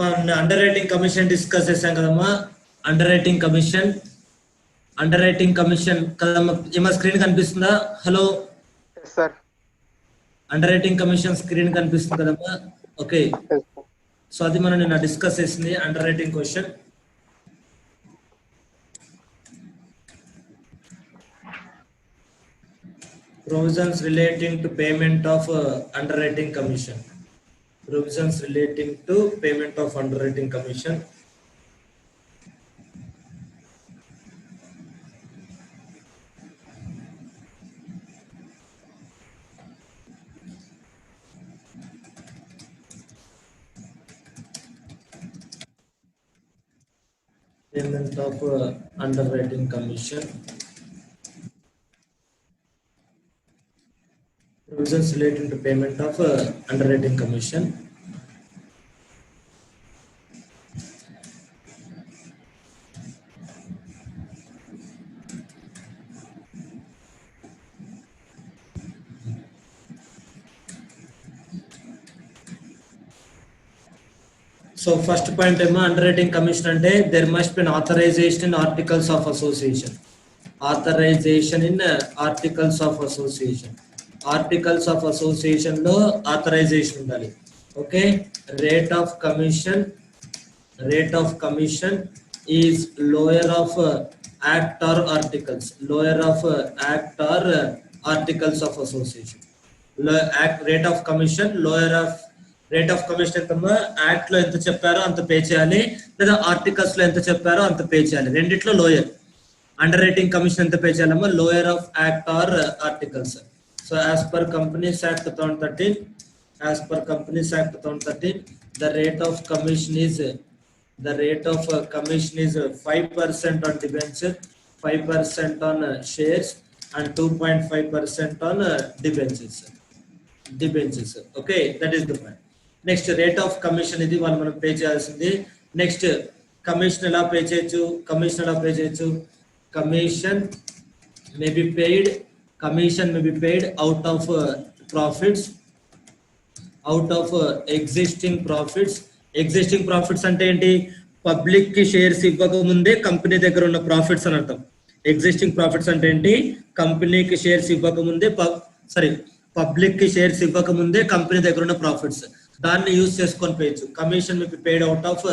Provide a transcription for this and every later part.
Under writing commission discuss చేసాం కదమ్మా. Under writing commission కదమ్మా. ఏమో స్క్రీన్ కనిపిస్తుందా? Hello sir, under writing commission screen కనిపిస్తుంది కదమ్మా. ఓకే, సో అది మనం నిన్న డిస్కస్ చేసింది under writing question. Provisions relating to payment of underwriting commission. Provisions relating to payment of underwriting commission. Payment of underwriting commission. Provisions relating to payment of underwriting commission. So first point ఏమో underwriting commission అంటే there must be an authorization in articles of association. Authorization in articles of association. Articles of association లో authorization ఉండాలి. Okay, rate of commission is lower of act or articles. Lower of act or articles of association. Rate of commission lower of rate of commission ఎంతమ్మా? Act లో ఎంత చెప్పారో అంత pay చేయాలి, లేదా articles లో ఎంత చెప్పారో అంత పే చేయాలి. రెండిట్లో లోయర్. అండర్ రైటింగ్ కమిషన్ ఎంత పే చేయాలమ్మా? Lower of act or articles. So as per companies act 2013, the rate of commission is 5% on debenture, 5% on shares and 2.5% on debentures. Okay, that is the point. Next rate of commission, ఇది వాళ్ళు మనం pay చేయాల్సింది. Next commission ఎలా pay చేయొచ్చు? Commission may be paid out of profits, out of existing profits అంటే ఏంటి? Public కి shares ఇవ్వక ముందే కంపెనీ దగ్గర ఉన్న ప్రాఫిట్స్ అని అర్థం. ఎగ్జిస్టింగ్ ప్రాఫిట్స్ అంటే ఏంటి? కంపెనీకి షేర్స్ ఇవ్వక ముందే పబ్లిక్ కి షేర్స్ ఇవ్వక ముందే కంపెనీ దగ్గర ఉన్న ప్రాఫిట్స్, దాన్ని యూజ్ చేసుకొని పేయచ్చు. Commission may be paid out of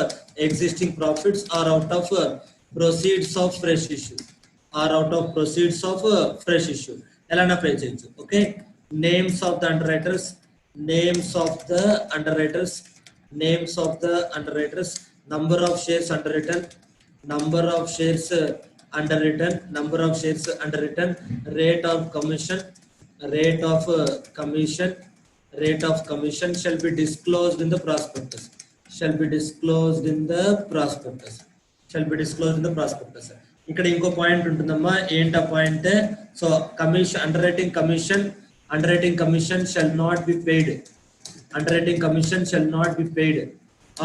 existing profits or out of proceeds of fresh issue. ఎలానా పే చేయొచ్చు. Okay, names of the underwriters, number of shares underwritten, rate of commission shall be disclosed in the prospectus. ఇక్కడ ఇంకో point ఉంటుందమ్మా. ఏంటా point? So commission underwriting commission shall not be paid.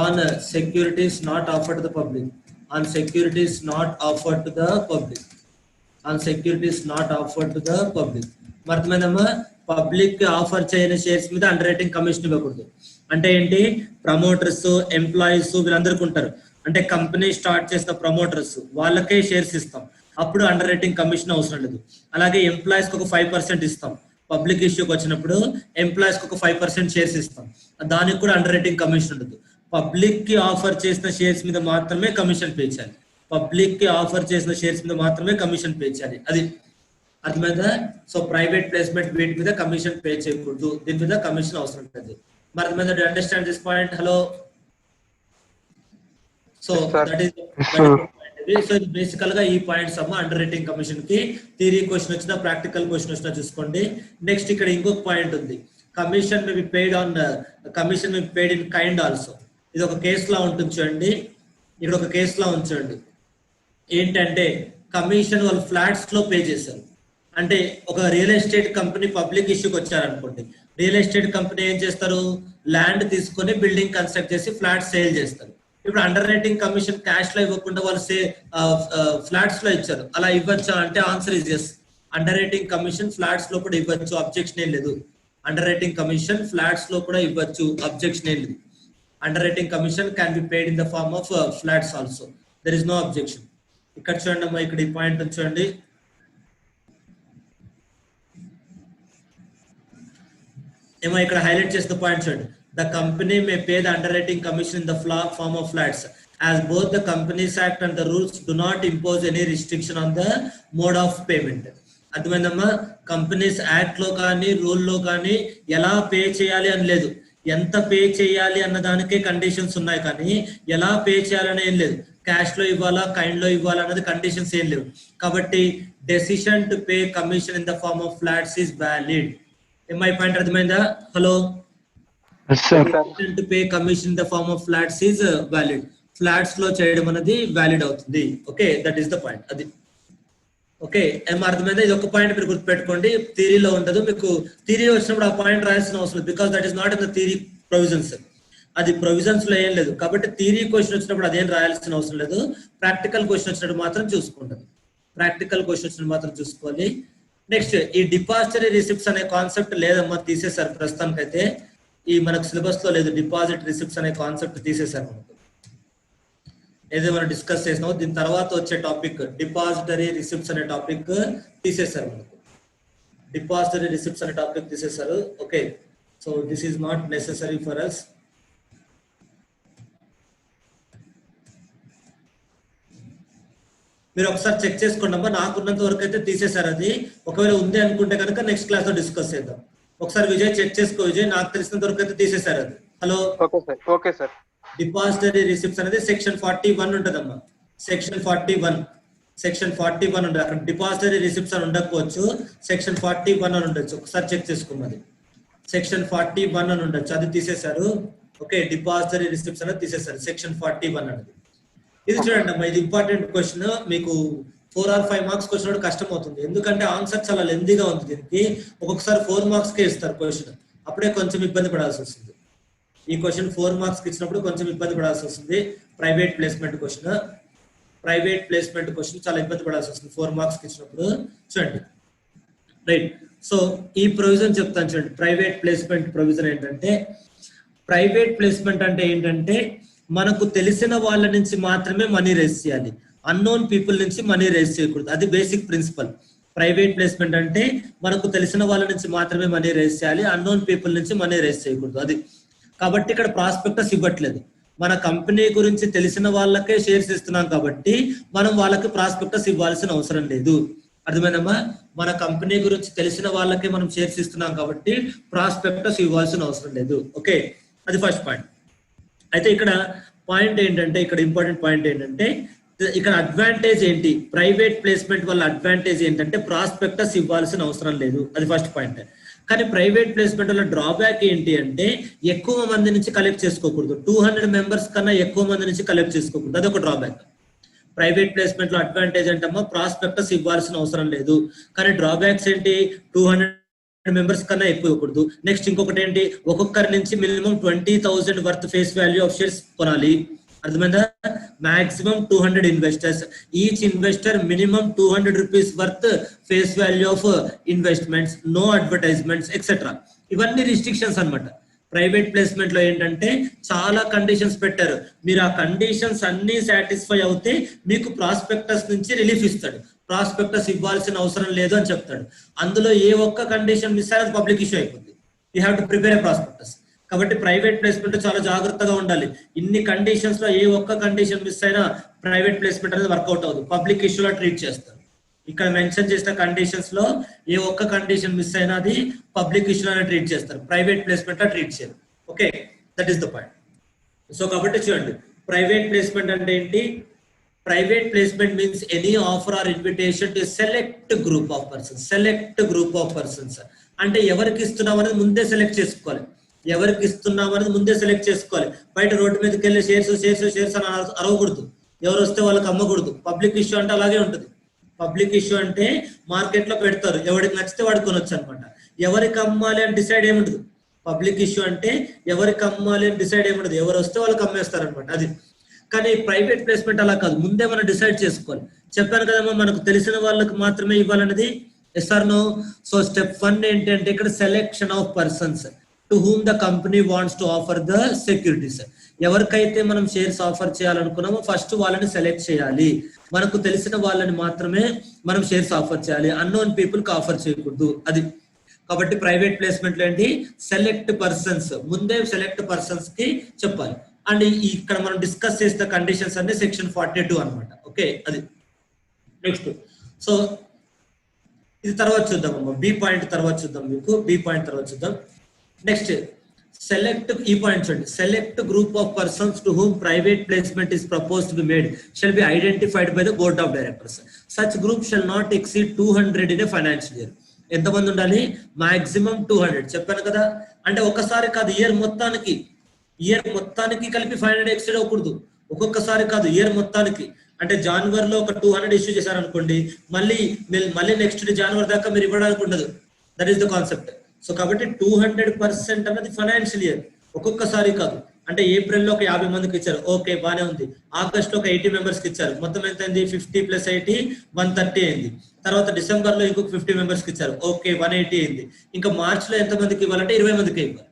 On securities not offered to the public. అర్థమైందమ్మా? Public offer చేయని shares మీద under writing commission ఇవ్వకూడదు. అంటే ఏంటి? ప్రమోటర్స్, ఎంప్లాయీస్ వీళ్ళందరికీ ఉంటారు. అంటే కంపెనీ స్టార్ట్ చేసిన ప్రమోటర్స్ వాళ్ళకే షేర్స్ ఇస్తాం, అప్పుడు అండర్ రైటింగ్ కమిషన్ అవసరం లేదు. అలాగే ఎంప్లాయీస్ కి ఒక 5% ఇస్తాం. పబ్లిక్ ఇష్యూకి వచ్చినప్పుడు ఎంప్లాయీస్ కి ఒక 5% షేర్స్ ఇస్తాం, దానికి కూడా అండర్ రైటింగ్ కమిషన్ ఉండదు. పబ్లిక్ కి ఆఫర్ చేసిన షేర్స్ మీద మాత్రమే కమిషన్ పే చేయాలి. అది అర్థమైందా? సో ప్రైవేట్ ప్లేస్మెంట్ వీటి మీద కమిషన్ పే చేయకూడదు, దీని మీద కమిషన్ అవసరం ఉంటుంది. మరి అర్థమైందా? Do understand this point? Hello, so that is so ఇది బేసికల్ గా ఈ పాయింట్స్ అమ్మ అండర్ రైటింగ్ కమిషన్ కి. థియరీ క్వశ్చన్ వచ్చినా ప్రాక్టికల్ క్వశ్చన్ వచ్చినా చూసుకోండి. నెక్స్ట్ ఇక్కడ ఇంకొక పాయింట్ ఉంది. Commission may be paid in kind also. ఇది ఒక కేసు లా ఉంటుంది చూడండి. ఇక్కడ ఒక కేసు లా ఉంచండి. ఏంటంటే కమిషన్ వాళ్ళు ఫ్లాట్స్ లో పే చేశారు. అంటే ఒక రియల్ ఎస్టేట్ కంపెనీ పబ్లిక్ ఇష్యూకి వచ్చారనుకోండి. రియల్ ఎస్టేట్ కంపెనీ ఏం చేస్తారు? ల్యాండ్ తీసుకొని బిల్డింగ్ కన్స్ట్రక్ట్ చేసి ఫ్లాట్ సేల్ చేస్తారు. ఇప్పుడు అండర్ రైటింగ్ కమిషన్ క్యాష్ లో ఇవ్వకుండా వాళ్ళు ఫ్లాట్స్ లో ఇచ్చారు. అలా ఇవ్వచ్చా అంటే answer is yes. Under writing commission flats లో కూడా ఇవ్వచ్చు, అబ్జెక్షన్ ఏం లేదు. అండర్ రైటింగ్ కమిషన్ ఫ్లాట్స్ లో కూడా ఇవ్వచ్చు, అబ్జెక్షన్ ఏం లేదు. underwriting commission can be paid in the form of flats also. There is no objection. ఇక్కడ చూడండి అమ్మా, ఇక్కడ ఈ పాయింట్ చూడండి. ఏమో ఇక్కడ హైలైట్ చేసిన పాయింట్ చూడండి. The company may pay the underwriting commission in the form of flats, as both the Companies Act and the rules do not impose any restriction on the mode of payment. అర్థమైందమ్మా, companies act లో కానీ rule లో కానీ ఎలా pay చేయాలి అని లేదు, ఎంత పే చేయాలి అన్న దానికే కండిషన్స్ ఉన్నాయి, కానీ ఎలా పే చేయాలని ఏం లేదు. క్యాష్ లో ఇవ్వాలా, కైండ్ లో ఇవ్వాలా అన్నది కండిషన్స్ ఏం లేవు. కాబట్టి decision to pay commission in the form of flats is valid. ఎంఐ పాయింట్ అర్థమైందా? Hello, to pay commission in the form of flats is valid. Flats లో చేయడం అనేది వ్యాలిడ్ అవుతుంది. Okay, that is the point. అది ఓకే, ఏం అర్థమైందా? ఇది ఒక పాయింట్ మీరు గుర్తుపెట్టుకోండి, థియరీలో ఉండదు. మీకు థియరీ వచ్చినప్పుడు ఆ పాయింట్ రాయాల్సిన అవసరం లేదు, because that is not in the theory provisions. అది ప్రొవిజన్స్ లో ఏం లేదు. కాబట్టి థియరీ క్వశ్చన్ వచ్చినప్పుడు అదేం రాయాల్సిన అవసరం లేదు. ప్రాక్టికల్ క్వశ్చన్ వచ్చినప్పుడు మాత్రం చూసుకుంటుంది. ప్రాక్టికల్ క్వశ్చన్ వచ్చినప్పుడు మాత్రం చూసుకోవాలి. నెక్స్ట్, ఈ డిపాజిటరీ రిసిప్ట్స్ అనే కాన్సెప్ట్ లేదమ్మా, తీసేశారు ప్రస్తుతానికైతే. ఈ మనకు సిలబస్ లో లేదు, డిపాజిట్ రిసిప్ట్స్ అనే కాన్సెప్ట్ తీసేశారు మనకు. ఏదో మనం డిస్కస్ చేసినాం, దీని తర్వాత వచ్చే టాపిక్ డిపాజిటరీ రిసిప్ట్స్ అనే టాపిక్ తీసేశారు మనకు. డిపాజిటరీ రిసిప్ట్స్ అనే టాపిక్ తీసేశారు. Okay, so this is not necessary for us. మీరు ఒకసారి చెక్ చేసుకోండి అమ్మా, నాకున్నంత వరకు అయితే తీసేశారు అది. ఒకవేళ ఉంది అనుకుంటే కనుక నెక్స్ట్ క్లాస్ లో డిస్కస్ చేద్దాం. ఒకసారి విజయ్ చెక్ చేసుకో. విజయ్, నాకు తెలిసినంత వరకు అయితే తీసేశారు అది. Hello, okay sir. Depository receipts అనేది సెక్షన్ 41 ఉంటదమ్మా. సెక్షన్ 41 ఉంటుంది. అక్కడ డిపాజిటరీ రిసిప్ట్స్ అని ఉండకపోవచ్చు, సెక్షన్ 41 అని ఉండొచ్చు. ఒకసారి చెక్ చేసుకున్నది సెక్షన్ 41 అని ఉండొచ్చు, అది తీసేశారు. ఓకే, డిపాజిటరీ రిసిప్ట్స్ అనేది తీసేశారు, సెక్షన్ 41 అనేది. ఇది చూడండి అమ్మా, ఇది ఇంపార్టెంట్ క్వశ్చన్. మీకు 4 or 5 మార్క్స్ క్వశ్చన్ కష్టం అవుతుంది, ఎందుకంటే ఆన్సర్ చాలా లెందీగా ఉంది. దీనికి ఒక్కొక్కసారి 4 మార్క్స్ కే ఇస్తారు క్వశ్చన్, అప్పుడే కొంచెం ఇబ్బంది పడాల్సి వస్తుంది. ఈ క్వశ్చన్ 4 మార్క్స్ కి ఇచ్చినప్పుడు కొంచెం ఇబ్బంది పడాల్సి వస్తుంది. ప్రైవేట్ ప్లేస్మెంట్ క్వశ్చన్ చాలా ఇబ్బంది పడాల్సి వస్తుంది 4 మార్క్స్ కి ఇచ్చినప్పుడు. చూడండి, రైట్. సో ఈ ప్రొవిజన్ చెప్తాను చూడండి. ప్రైవేట్ ప్లేస్మెంట్ ప్రొవిజన్ ఏంటంటే, ప్రైవేట్ ప్లేస్మెంట్ అంటే ఏంటంటే మనకు తెలిసిన వాళ్ళ నుంచి మాత్రమే మనీ రేస్ చేయాలి, అన్నోన్ పీపుల్ నుంచి మనీ రేస్ చేయకూడదు. అది బేసిక్ ప్రిన్సిపల్. ప్రైవేట్ ప్లేస్మెంట్ అంటే మనకు తెలిసిన వాళ్ళ నుంచి మాత్రమే మనీ రేస్ చేయాలి, అన్నోన్ పీపుల్ నుంచి మనీ రేస్ చేయకూడదు. అది కాబట్టి ఇక్కడ ప్రాస్పెక్టస్ ఇవ్వట్లేదు. మన కంపెనీ గురించి తెలిసిన వాళ్ళకే షేర్స్ ఇస్తున్నాం కాబట్టి మనం వాళ్ళకి ప్రాస్పెక్టస్ ఇవ్వాల్సిన అవసరం లేదు. అర్థమైందమ్మా? మన కంపెనీ గురించి తెలిసిన వాళ్ళకే మనం షేర్స్ ఇస్తున్నాం కాబట్టి ప్రాస్పెక్టస్ ఇవ్వాల్సిన అవసరం లేదు. ఓకే, అది ఫస్ట్ పాయింట్. అయితే ఇక్కడ పాయింట్ ఏంటంటే, ఇక్కడ ఇంపార్టెంట్ పాయింట్ ఏంటంటే, ఇక్కడ అడ్వాంటేజ్ ఏంటి, ప్రైవేట్ ప్లేస్మెంట్ వల్ల అడ్వాంటేజ్ ఏంటంటే ప్రాస్పెక్టస్ ఇవ్వాల్సిన అవసరం లేదు. అది ఫస్ట్ పాయింట్. కానీ ప్రైవేట్ ప్లేస్మెంట్ వల్ల డ్రాబ్యాక్ ఏంటి అంటే ఎక్కువ మంది నుంచి కలెక్ట్ చేసుకోకూడదు. 200 మెంబర్స్ కన్నా ఎక్కువ మంది నుంచి కలెక్ట్ చేసుకోకూడదు. అది ఒక డ్రాబ్యాక్. ప్రైవేట్ ప్లేస్మెంట్ లో అడ్వాంటేజ్ అంటమ్మా ప్రాస్పెక్టస్ ఇవ్వాల్సిన అవసరం లేదు. కానీ డ్రాబ్యాక్స్ ఏంటి, 200 మెంబర్స్ కన్నా ఎక్కువ ఇవ్వకూడదు. నెక్స్ట్ ఇంకొకటి ఏంటి, ఒక్కొక్కరి నుంచి minimum 20,000 worth face value of shares కొనాలి. అర్థమైందా? Maximum 200 investors, each investor minimum 200 rupees worth face value of investments, no advertisements etcetera. ఇవన్నీ రిస్ట్రిక్షన్స్ అన్నమాట. ప్రైవేట్ ప్లేస్మెంట్ లో ఏంటంటే చాలా కండిషన్స్ పెట్టారు. మీరు ఆ కండిషన్స్ అన్ని సాటిస్ఫై అవుతే మీకు ప్రాస్పెక్టస్ నుంచి రిలీఫ్ ఇస్తాడు. ప్రాస్పెక్టస్ ఇవ్వాల్సిన అవసరం లేదు అని చెప్తాడు. అందులో ఏ ఒక్క కండిషన్ మిస్ అయినా పబ్లిక్ ఇష్యూ అయిపోతుంది. You have to prepare A prospectus. కాబట్టి ప్రైవేట్ ప్లేస్మెంట్ చాలా జాగ్రత్తగా ఉండాలి. ఇన్ని కండిషన్స్ లో ఏ ఒక్క కండిషన్ మిస్ అయినా ప్రైవేట్ ప్లేస్మెంట్ అనేది వర్కౌట్ అవ్వదు, పబ్లిక్ ఇష్యూలో ట్రీట్ చేస్తారు. ఇక్కడ మెన్షన్ చేసిన కండిషన్స్ లో ఏ ఒక్క కండిషన్ మిస్ అయినా అది పబ్లిక్ ఇష్యూలోనే ట్రీట్ చేస్తారు, ప్రైవేట్ ప్లేస్మెంట్ లో ట్రీట్ చేయరు. Okay, that is the point. So కాబట్టి చూడండి, ప్రైవేట్ ప్లేస్మెంట్ అంటే ఏంటి? Private placement means any offer or invitation to select group of persons. Select group of persons అంటే ఎవరికి ఇస్తున్నాం అనేది ముందే సెలెక్ట్ చేసుకోవాలి. ఎవరికి ఇస్తున్నాం అనేది ముందే సెలెక్ట్ చేసుకోవాలి. బయట రోడ్డు మీదకి వెళ్ళి షేర్స్ షేర్స్ షేర్స్ అని అరవకూడదు. ఎవరు వస్తే వాళ్ళకి అమ్మకూడదు. పబ్లిక్ ఇష్యూ అంటే అలాగే ఉంటుంది. పబ్లిక్ ఇష్యూ అంటే మార్కెట్ లో పెడతారు, ఎవరికి నచ్చితే వాడు కొనొచ్చు అనమాట. ఎవరికి అమ్మాలి అని డిసైడ్ ఏముండదు. పబ్లిక్ ఇష్యూ అంటే ఎవరికి అమ్మాలి అని డిసైడ్ ఏముండదు, ఎవరు వస్తే వాళ్ళకి అమ్మేస్తారు అనమాట. అది కానీ ప్రైవేట్ ప్లేస్మెంట్ అలా కాదు, ముందే మనం డిసైడ్ చేసుకోవాలి. చెప్పాను కదమ్మా, మనకు తెలిసిన వాళ్ళకి మాత్రమే ఇవ్వాలన్నది. Yes or no? So step 1 ఏంటంటే ఇక్కడ selection of persons. To whom the company wants to offer the securities. ఎవరికైతే మనం షేర్స్ ఆఫర్ చేయాలనుకున్నామో ఫస్ట్ వాళ్ళని సెలెక్ట్ చేయాలి. మనకు తెలిసిన వాళ్ళని మాత్రమే మనం షేర్స్ ఆఫర్ చేయాలి, అన్నోన్ పీపుల్ కి ఆఫర్ చేయకూడదు. అది కాబట్టి ప్రైవేట్ ప్లేస్మెంట్ ఏంటి, సెలెక్ట్ పర్సన్స్, ముందే సెలెక్ట్ పర్సన్స్ కి చెప్పాలి. అండ్ ఇక్కడ మనం డిస్కస్ చేసిన కండిషన్స్ అన్ని సెక్షన్ 42 అనమాట. ఓకే, అది నెక్స్ట్. సో ఇది తర్వాత చూద్దాం అమ్మ, బి పాయింట్ తర్వాత చూద్దాం, మీకు బి పాయింట్ తర్వాత చూద్దాం. నెక్స్ట్ select, ఈ పాయింట్ చూడండి, select group of persons to whom private placement is propose to be made shall be identified by the board of directors. Such group shall not exceed 200 in a financial year. ఎంతమంది ఉండాలి, maximum 200. చెప్పాను కదా, అంటే ఒకసారి కాదు, year మొత్తానికి కలిపి 500 exceed అవ్వకూడదు. ఒక్కొక్కసారి కాదు, ఇయర్ మొత్తానికి. అంటే జనవరిలో ఒక 200 ఇష్యూ చేశారనుకోండి, మళ్ళీ నెక్స్ట్ జనవరి దాకా మీరు ఇవ్వడానికి ఉండదు. That is the concept. So కాబట్టి 200% అన్నది ఫైనాన్షియల్ ఇయర్, ఒక్కొక్కసారి కాదు. అంటే ఏప్రిల్లో ఒక 50 మందికి ఇచ్చారు, ఓకే బానే ఉంది. ఆగస్ట్ లో ఒక 80 మెంబర్స్ కి ఇచ్చారు, మొత్తం ఎంత అయింది, 50 + 80 130 అయింది. తర్వాత డిసెంబర్ లో ఇంకొక 50 మెంబర్స్ కి ఇచ్చారు, ఓకే 180 అయింది. ఇంకా మార్చ్ లో ఎంత మందికి ఇవ్వాలంటే 20 మందికి ఇవ్వాలి.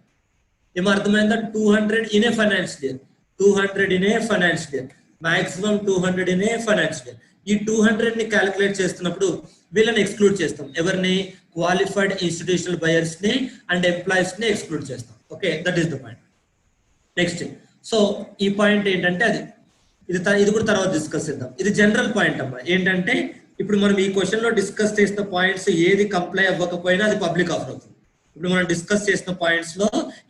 ఏమో అర్థమైందా, 200 in a financial year, 200 in a financial year, maximum 200 in a financial year. ఈ 200 ని క్యాలిక్యులేట్ చేస్తున్నప్పుడు వీళ్ళని ఎక్స్క్లూడ్ చేస్తాం. ఎవరిని, క్వాలిఫైడ్ ఇన్స్టిట్యూషనల్ బయర్స్ ని అండ్ ఎంప్లాయీస్ ని ఎక్స్క్లూడ్ చేస్తాం. Okay, that is the point. Next, so ఈ పాయింట్ ఏంటంటే ఇది కూడా తర్వాత డిస్కస్ చేద్దాం. ఇది జనరల్ పాయింట్ అమ్మా. ఏంటంటే ఇప్పుడు మనం ఈ క్వశ్చన్ లో డిస్కస్ చేసిన పాయింట్స్ ఏది కంప్లై అవ్వకపోయినా అది పబ్లిక్ ఆఫర్ అవుతుంది. ఇప్పుడు మనం డిస్కస్ చేసిన పాయింట్స్ లో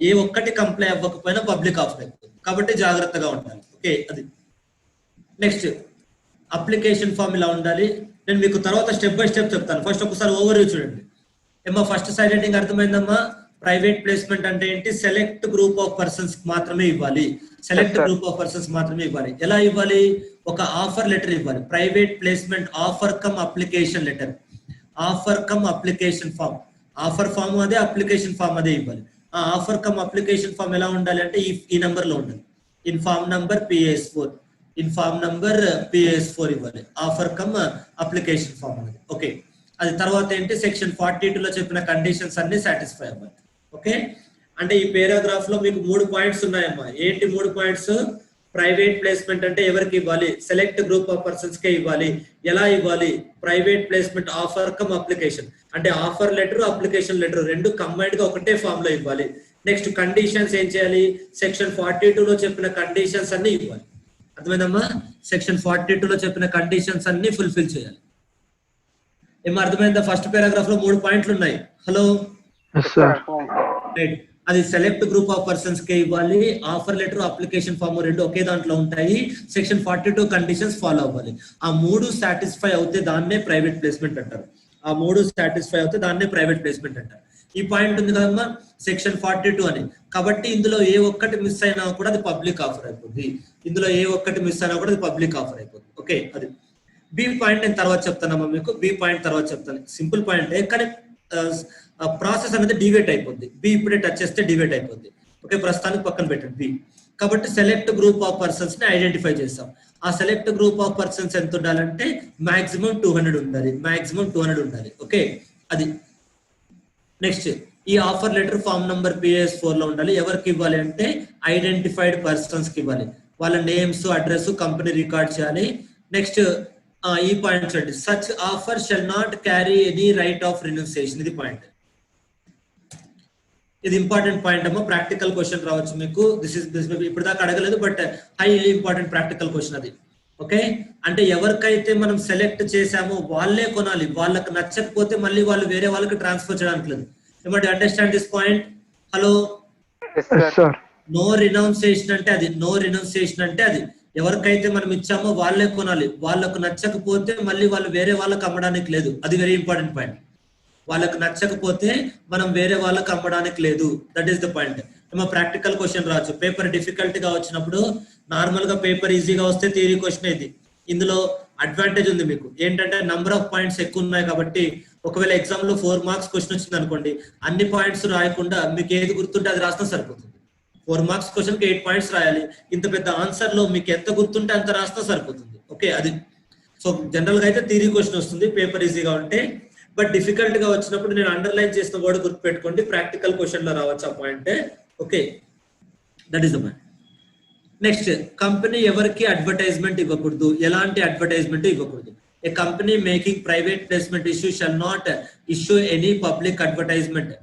ఏ ఒక్కటి కంప్లై అవ్వకపోయినా పబ్లిక్ ఆఫర్ అవుతుంది. కాబట్టి జాగ్రత్తగా ఉండాలి. ఓకే, అది నెక్స్ట్. అప్లికేషన్ ఫామ్ ఇలా ఉండాలి. నేను మీకు తర్వాత స్టెప్ బై స్టెప్ చెప్తాను. ఫస్ట్ ఒకసారి ఓవర్ వ్యూ చూడండి. ఏమో ఫస్ట్ సైడ్ హెడ్డింగ్ అర్థమైందమ్మా. ప్రైవేట్ ప్లేస్మెంట్ అంటే ఏంటి, సెలెక్ట్ గ్రూప్ ఆఫ్ పర్సన్స్ మాత్రమే ఇవ్వాలి. సెలెక్ట్ గ్రూప్ ఆఫ్ పర్సన్స్ మాత్రమే ఇవ్వాలి. ఎలా ఇవ్వాలి, ఒక ఆఫర్ లెటర్ ఇవ్వాలి. Private placement offer cum application letter, offer cum application form. Offer form అదే, అప్లికేషన్ ఫామ్ అదే ఇవ్వాలి. ఆ ఆఫర్ కమ్ అప్లికేషన్ ఫామ్ ఎలా ఉండాలి అంటే ఈ నంబర్ లో ఉండాలి. Inform number PAS4, inform number PAS4 ఇవ్వాలి. ఆఫర్ కమ్ అప్లికేషన్ ఫామ్ అనేది. ఓకే, అది తర్వాత ఏంటి, సెక్షన్ 42 లో చెప్పిన కండిషన్స్ అన్ని సాటిస్ఫై అవ్వాలి. ఓకే, అంటే ఈ పేరాగ్రాఫ్ లో మీకు 3 పాయింట్స్ ఉన్నాయమ్మా. ఏంటి 3 పాయింట్స్, ప్రైవేట్ ప్లేస్మెంట్ అంటే ఎవరికి ఇవ్వాలి, సెలెక్ట్ గ్రూప్ ఆఫ్ పర్సన్స్ కే ఇవ్వాలి. ఎలా ఇవ్వాలి, private placement offer cum application అంటే ఆఫర్ లెటర్, అప్లికేషన్ లెటర్ రెండు కంబైన్డ్ గా ఒకటే ఫామ్ లో ఇవ్వాలి. నెక్స్ట్ కండిషన్స్ ఏం చేయాలి, సెక్షన్ 42 లో చెప్పిన కండిషన్స్ అన్ని ఇవ్వాలి. అర్థమైందమ్మా, సెక్షన్ 42 లో చెప్పిన కండిషన్స్ అన్ని ఫుల్ఫిల్ చేయాలి. ఏమో అర్థమైందా, ఫస్ట్ పారాగ్రాఫ్ లో 3 పాయింట్లు ఉన్నాయి. Hello, right. అది సెలెక్ట్ గ్రూప్ ఆఫ్ పర్సన్స్ కే ఇవ్వాలి, ఆఫర్ లెటర్, అప్లికేషన్ ఫామ్ రెండు ఒకే దాంట్లో ఉంటాయి. సెక్షన్ 42 కండిషన్స్ ఫాలో అవ్వాలి. ఆ 3 సాటిస్ఫై అవుతే దాన్నే ప్రైవేట్ ప్లేస్మెంట్ అంటారు. ఆ 3 సాటిస్ఫై అవుతే దాన్నే ప్రైవేట్ ప్లేస్మెంట్ అంటారు. ఈ పాయింట్ ఉంది కదమ్మా, సెక్షన్ 42 అని. కాబట్టి ఇందులో ఏ ఒక్కటి మిస్ అయినా కూడా అది పబ్లిక్ ఆఫర్ అయిపోతుంది. ఇందులో ఏ ఒక్కటి మిస్ అయినా కూడా అది పబ్లిక్ ఆఫర్ అయిపోతుంది. ఓకే, అది బి పాయింట్ నేను తర్వాత చెప్తానమ్మా మీకు. బి పాయింట్ తర్వాత చెప్తాను. సింపుల్ పాయింటే కానీ ప్రాసెస్ అనేది డివేట్ అయిపోద్ది. బి ఇప్పుడే టచ్ చేస్తే డివేట్ అయిపోద్ది. ఓకే, ప్రస్తుతానికి పక్కన పెట్టండి బి. కాబట్టి సెలెక్ట్ గ్రూప్ ఆఫ్ పర్సన్స్ ని ఐడెంటిఫై చేస్తాం. ఆ సెలెక్ట్ గ్రూప్ ఆఫ్ పర్సన్స్ ఎంత ఉండాలంటే మాక్సిమం 200 ఉండాలి, మాక్సిమం 200 ఉండాలి. ఓకే, అది నెక్స్ట్. ఈ offer letter form number PAS4 లో ఉండాలి. ఎవరికి ఇవ్వాలి అంటే ఐడెంటిఫైడ్ పర్సన్స్ కి ఇవ్వాలి. వాళ్ళ నేమ్స్, అడ్రస్, కంపెనీ రికార్డ్ చేయాలి. నెక్స్ట్ ఈ పాయింట్ చూడండి, such offer shall not carry any right of renunciation. ఇది పాయింట్, ఇది ఇంపార్టెంట్ పాయింట్ అమ్మా. ప్రాక్టికల్ క్వశ్చన్ రావచ్చు మీకు. దిస్ ఇప్పుడు దాకా అడగలేదు, but highly important practical question అది. ఓకే, అంటే ఎవరికైతే మనం సెలెక్ట్ చేసామో వాళ్ళే కొనాలి. వాళ్ళకి నచ్చకపోతే మళ్ళీ వాళ్ళు వేరే వాళ్ళకి ట్రాన్స్ఫర్ చేయడానికి లేదు. ఏమంటే understand this point. Hello, no renunciation అంటే అది, నో రినౌన్సియేషన్ అంటే అది ఎవరికైతే మనం ఇచ్చామో వాళ్ళే కొనాలి. వాళ్ళకు నచ్చకపోతే మళ్ళీ వాళ్ళు వేరే వాళ్ళకి అమ్మడానికి లేదు. అది వెరీ ఇంపార్టెంట్ పాయింట్. వాళ్ళకు నచ్చకపోతే మనం వేరే వాళ్ళకి అమ్మడానికి లేదు. That is the point. ఏమో ప్రాక్టికల్ క్వశ్చన్ రావచ్చు. పేపర్ డిఫికల్ట్ గా వచ్చినప్పుడు నార్మల్ గా పేపర్ ఈజీగా వస్తే థియరీ క్వశ్చన్ ఇది. ఇందులో అడ్వాంటేజ్ ఉంది మీకు ఏంటంటే నంబర్ ఆఫ్ పాయింట్స్ ఎక్కువ ఉన్నాయి. కాబట్టి ఒకవేళ ఎగ్జామ్ లో 4 మార్క్స్ క్వశ్చన్ వచ్చింది అనుకోండి, అన్ని పాయింట్స్ రాయకుండా మీకు ఏది గుర్తుంటే అది రాసినా సరిపోతుంది. 4 మార్క్స్ క్వశ్చన్ కి 8 పాయింట్స్ రాయాలి. ఇంత పెద్ద ఆన్సర్ లో మీకు ఎంత గుర్తుంటే అంత రాసినా సరిపోతుంది. ఓకే, అది సో జనరల్ గా అయితే థియరీ క్వశ్చన్ వస్తుంది పేపర్ ఈజీగా ఉంటే. బట్ డిఫికల్ట్ గా వచ్చినప్పుడు నేను అండర్లైన్ చేసిన వర్డ్ గుర్తుపెట్టుకోండి, ప్రాక్టికల్ క్వశ్చన్ లో రావచ్చు ఆ point. Okay, that is the point. Next, company ఎవరికి అడ్వర్టైజ్మెంట్ ఇవ్వకూడదు, ఎలాంటి అడ్వర్టైజ్మెంట్ ఇవ్వకూడదు. A company making private placement issue shall not issue any public advertisement.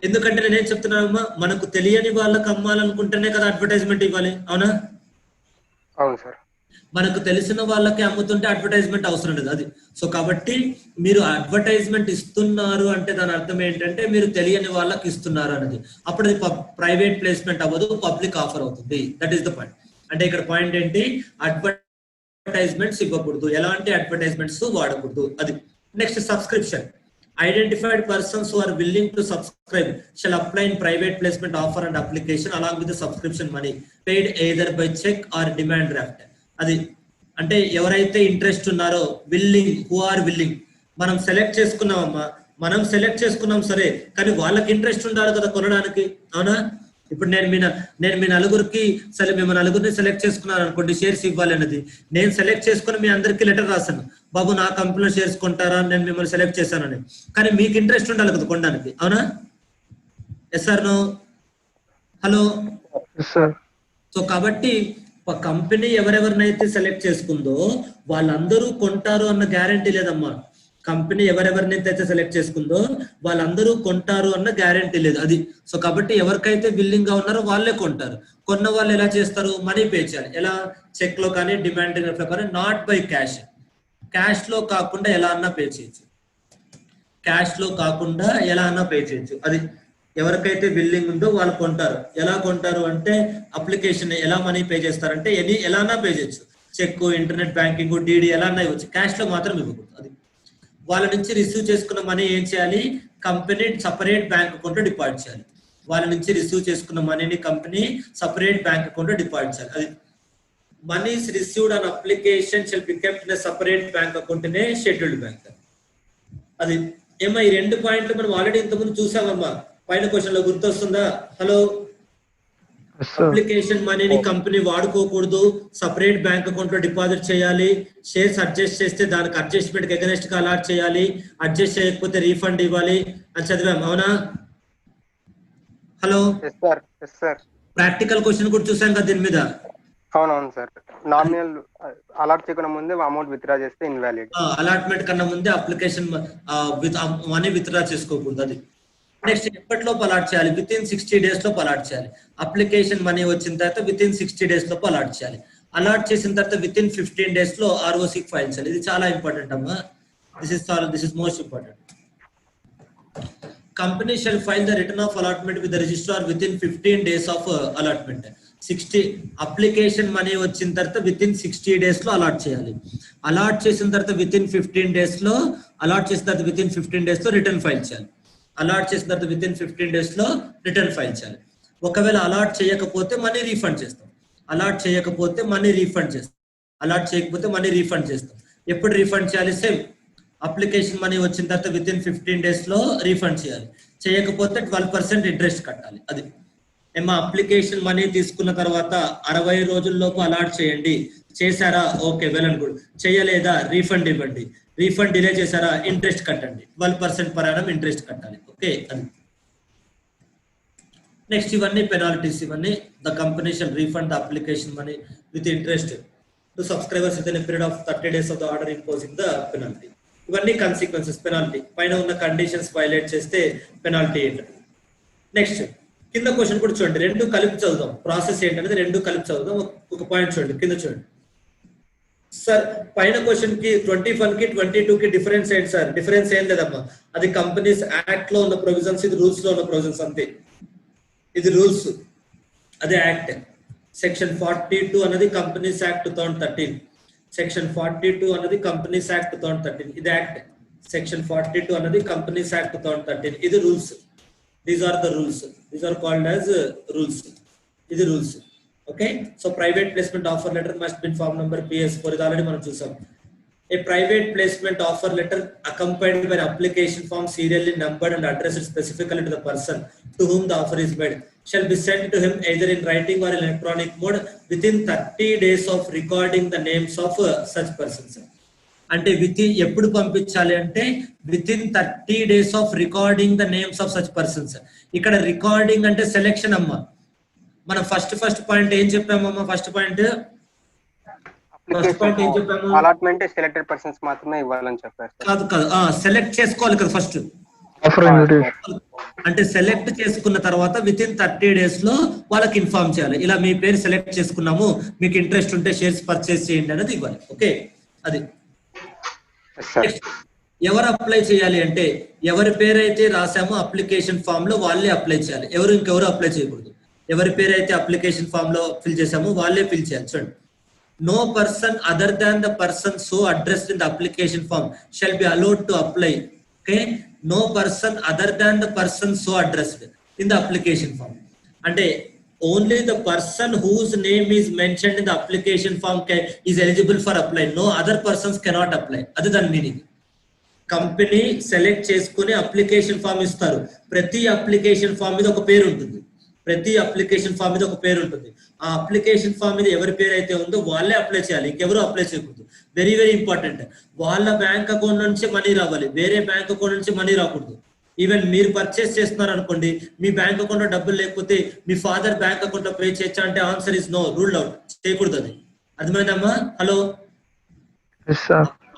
ఎందుకంటే నేనేం చెప్తున్నానమ్మా, మనకు తెలియని వాళ్ళకి అమ్మాలనుకుంటేనే కదా అడ్వర్టైజ్మెంట్ ఇవ్వాలి, అవునా? అవును సార్. మనకు తెలిసిన వాళ్ళకి అమ్ముతుంటే అడ్వర్టైజ్మెంట్ అవసరం లేదు అది. సో కాబట్టి మీరు అడ్వర్టైజ్మెంట్ ఇస్తున్నారు అంటే దాని అర్థం ఏంటంటే మీరు తెలియని వాళ్ళకి ఇస్తున్నారు అనేది. అప్పుడు అది ప్రైవేట్ ప్లేస్మెంట్ అవ్వదు, పబ్లిక్ ఆఫర్ అవుతుంది. That is the point. అంటే ఇక్కడ పాయింట్ ఏంటి, అడ్వర్టైజ్మెంట్స్ ఇవ్వకూడదు, ఎలాంటి అడ్వర్టైజ్మెంట్స్ వాడకూడదు అది. Next, subscription. Identified persons who are willing to subscribe shall apply in private placement offer and application along with the subscription money paid either by check or demand draft. అది అంటే ఎవరైతే interest ఉన్నారో, willing, who are willing. మనం select చేసుకున్నామమ్మా, మనం select చేసుకున్నాం సరే, కానీ వాళ్ళకి ఇంట్రెస్ట్ ఉండాలి కదా కొనడానికి, అవునా? ఇప్పుడు నేను మీ నలుగురికి మేము నలుగురిని సెలెక్ట్ చేసుకున్నాను అనుకోండి, షేర్స్ ఇవ్వాలి అనేది. నేను సెలెక్ట్ చేసుకుని మీ అందరికీ లెటర్ రాశాను, బాబు నా కంపెనీలో షేర్స్ కొంటారా, నేను మిమ్మల్ని సెలెక్ట్ చేశానని. కానీ మీకు ఇంట్రెస్ట్ ఉండాలి కదా కొనడానికి, అవునా? Yes sir, no? Hello. So కాబట్టి కంపెనీ ఎవరెవరినైతే సెలెక్ట్ చేసుకుందో వాళ్ళందరూ కొంటారు అన్న గ్యారంటీ లేదమ్మా. కంపెనీ ఎవరెవరినైతే సెలెక్ట్ చేసుకుందో వాళ్ళందరూ కొంటారు అన్న గ్యారంటీ లేదు అది. సో కాబట్టి ఎవరికైతే విల్లింగ్ గా ఉన్నారో వాళ్ళే కొంటారు. కొన్న వాళ్ళు ఎలా చేస్తారు, మనీ పే చేయాలి. ఎలా? చెక్ లో కానీ, డిమాండ్ డ్రాఫ్ట్ లో కానీ, నాట్ బై క్యాష్. క్యాష్ లో కాకుండా ఎలా అన్నా పే చేయొచ్చు, క్యాష్ లో కాకుండా ఎలా అన్నా పే చేయొచ్చు అది. ఎవరికైతే బిల్లింగ్ ఉందో వాళ్ళు కొంటారు. ఎలా కొంటారు అంటే అప్లికేషన్ ఎలా మనీ పే చేస్తారంటే ఎలా అన్నా పే చేయొచ్చు. చెక్, ఇంటర్నెట్ బ్యాంకింగ్, డీడీ ఎలా అన్నా ఇవ్వచ్చు, క్యాష్ లో మాత్రం ఇవ్వకూడదు అది. వాళ్ళ నుంచి రిసీవ్ చేసుకున్న మనీ ఏం చేయాలి, కంపెనీ సపరేట్ బ్యాంక్ అకౌంట్ లో డిపాజిట్ చేయాలి. వాళ్ళ నుంచి రిసీవ్ చేసుకున్న మనీని కంపెనీ సపరేట్ బ్యాంక్ అకౌంట్ లో డిపాజిట్ చేయాలి అది. Monies received on application shall be kept in separate bank account in a scheduled bank అది. ఏమో ఈ రెండు పాయింట్లు మనం ఆల్రెడీ ఇంతకుముందు చూసామమ్మా, పైన క్వశ్చన్ లో గుర్తొస్తుందా? హలో. అప్లికేషన్ మనీని కంపెనీ వాడుకోకూడదు, సపరేట్ బ్యాంక్ అకౌంట్ లో డిపాజిట్ చేయాలి. షేర్స్ అడ్జస్ట్ చేస్తే దానికి అడ్జస్ట్మెంట్ ఎగనెస్ట్ గా అలాట్ చేయాలి, అడ్జస్ట్ చేయకపోతే రీఫండ్ ఇవ్వాలి అని చదివాం, అవునా? హలో. ప్రాక్టికల్ క్వశ్చన్ కూడా చూసాం కదా దీని మీద. అవునవును సార్. నామినల్ అలాట్ చేయకుండా ముందే అమౌంట్ విత్డ్రా చేస్తే ఇన్వాలిడ్. అలాట్మెంట్ కన్నా ముందే అప్లికేషన్ మనీ విత్డ్రా చేసుకోకూడదు అది. నెక్స్ట్, ఎప్పటిలోపు అలాట్ చేయాలి? విత్ ఇన్ 60 days లోపు అలాట్ చేయాలి. అప్లికేషన్ మనీ వచ్చిన తర్వాత విత్ ఇన్ 60 days లోపు అలాట్ చేయాలి. అలాట్ చేసిన తర్వాత విత్ ఇన్ 15 days లో ROC ఫైల్ చేయాలి. ఇది చాలా ఇంపార్టెంట్ అమ్మా. This is most important. Company shall file the return of allotment with the registrar within 15 days of allotment. 60 application money వచ్చిన తర్వాత విత్ ఇన్ 60 days లో అలాట్ చేయాలి. Allot చేసిన తర్వాత విత్ ఇన్ 15 days లో అలాట్ చేసిన తర్వాత విత్ ఇన్ 15 days లో రిటర్న్ ఫైల్ చేయాలి. అలాట్ చేసిన తర్వాత విత్ ఇన్ 15 days లో రిటర్న్ ఫైల్ చేయాలి. ఒకవేళ అలాట్ చేయకపోతే మనీ రీఫండ్ చేస్తాం. అలాట్ చేయకపోతే మనీ రీఫండ్ చేస్తాం. అలాట్ చేయకపోతే మనీ రీఫండ్ చేస్తాం. ఎప్పుడు రీఫండ్ చేయాలి? సేమ్ అప్లికేషన్ మనీ వచ్చిన తర్వాత విత్ ఇన్ 15 days లో రీఫండ్ చేయాలి. చేయకపోతే 12% ఇంట్రెస్ట్ కట్టాలి అది. ఏమో అప్లికేషన్ మనీ తీసుకున్న తర్వాత 60 రోజుల్లోపు అలాట్ చేయండి, చేశారా? Okay, well and good. చేయలేదా? రీఫండ్ ఇవ్వండి. రీఫండ్ డిలే చేశారా? ఇంట్రెస్ట్ కట్టండి. 12% per annum ఇంట్రెస్ట్ కట్టాలి. ఓకే అది. నెక్స్ట్, ఇవన్నీ పెనాల్టీస్. ఇవన్నీ the company shall refund the application money with interest to subscribers with in period of 30 days of the order imposing the penalty. ఇవన్నీ consequences penalty. పైన ఉన్న conditions violate చేస్తే penalty ఏంటంటే. Next, కింద question కూడా చూడండి, రెండు కలిపి చదువుదాం. ప్రాసెస్ ఏంటనేది రెండు కలిపి చదువుదాం. ఒక పాయింట్ చూడండి, కింద చూడండి సార్. పైన క్వశ్చన్ కి 21 కి 22 కి డిఫరెన్స్ ఏంటి సార్? డిఫరెన్స్ ఏం లేదమ్మా, అది కంపెనీస్ యాక్ట్ లో ఉన్న ప్రొవిజన్స్, ఇది రూల్స్ లో ఉన్న ప్రొవిజన్స్ అంతే. ఇది రూల్స్, అదే యాక్ట్. సెక్షన్ 42 అనేది కంపెనీస్ యాక్ట్ 2013. సెక్షన్ 42 అనేది కంపెనీస్ యాక్ట్ 2013. ఇది యాక్ట్. సెక్షన్ 42 అనేది కంపెనీస్ యాక్ట్ 2013. ఇది rules. These are the rules. These are called as rules. ఇది రూల్స్. ఓకే. So private placement offer letter must be form number PS4. ఇది already మనం చూసాం. A private placement offer letter accompanied by an application form serially numbered and addressed specifically to the person to whom the offer is made shall be sent to him either in writing or in electronic mode within 30 days of recording the names of such persons. అంటే ఎప్పుడు పంపించాలి అంటే with in 30 days of recording the names of such persons. ఇక్కడ recording అంటే selection అమ్మా. మనం first point ఏం చెప్పామమ్మా? First point ఏం చెప్పాము? అలాట్మెంట్ సెలెక్టెడ్ పర్సన్స్ మాత్రమే ఇవ్వాలని చెప్పారు. కాదు సెలెక్ట్ చేసుకోవాలి కదా ఫస్ట్. అంటే సెలెక్ట్ చేసుకున్న తర్వాత విత్ ఇన్ 30 days లో వాళ్ళకి ఇన్ఫార్మ్ చేయాలి. ఇలా మీ పేరు సెలెక్ట్ చేసుకున్నాము, మీకు ఇంట్రెస్ట్ ఉంటే షేర్స్ పర్చేస్ చేయండి అనేది ఇవ్వాలి. ఓకే, అది ఎవరు అప్లై చేయాలి అంటే ఎవరి పేరైతే రాసామో అప్లికేషన్ ఫామ్ లో వాళ్ళే అప్లై చేయాలి. ఇంకెవరు అప్లై చేయకూడదు. ఎవరి పేరైతే అప్లికేషన్ ఫామ్ లో ఫిల్ చేసామో వాళ్ళే ఫిల్ చేయాలి. చూడండి, no person other than the person so addressed in the application form shall be allowed to apply. Okay, no person other than the person so addressed in the application form. Ante only the person whose name is mentioned in the application form is eligible for apply. No other persons cannot apply. Adi dan meaning. Company select చేసుకుని application form ఇస్తారు. ప్రతి application form మీద ఒక పేరు ఉంటుంది. ఆ application form మీద ఎవరి పేరు అయితే ఉందో వాళ్ళే అప్లై చేయాలి, ఇంకెవరు అప్లై చేయకూడదు. Very very important. వాళ్ళ బ్యాంక్ అకౌంట్ నుంచి మనీ రావాలి, వేరే బ్యాంక్ అకౌంట్ నుంచి మనీ రాకూడదు. ఈవెన్ మీరు పర్చేస్ చేస్తున్నారు అనుకోండి, మీ బ్యాంక్ అకౌంట్ లో డబ్బులు లేకపోతే మీ ఫాదర్ బ్యాంక్ అకౌంట్ లో పే చేయొచ్చా అంటే answer is no, ruled out, చేయకూడదు. అది అర్థమైందమ్మా? హలో,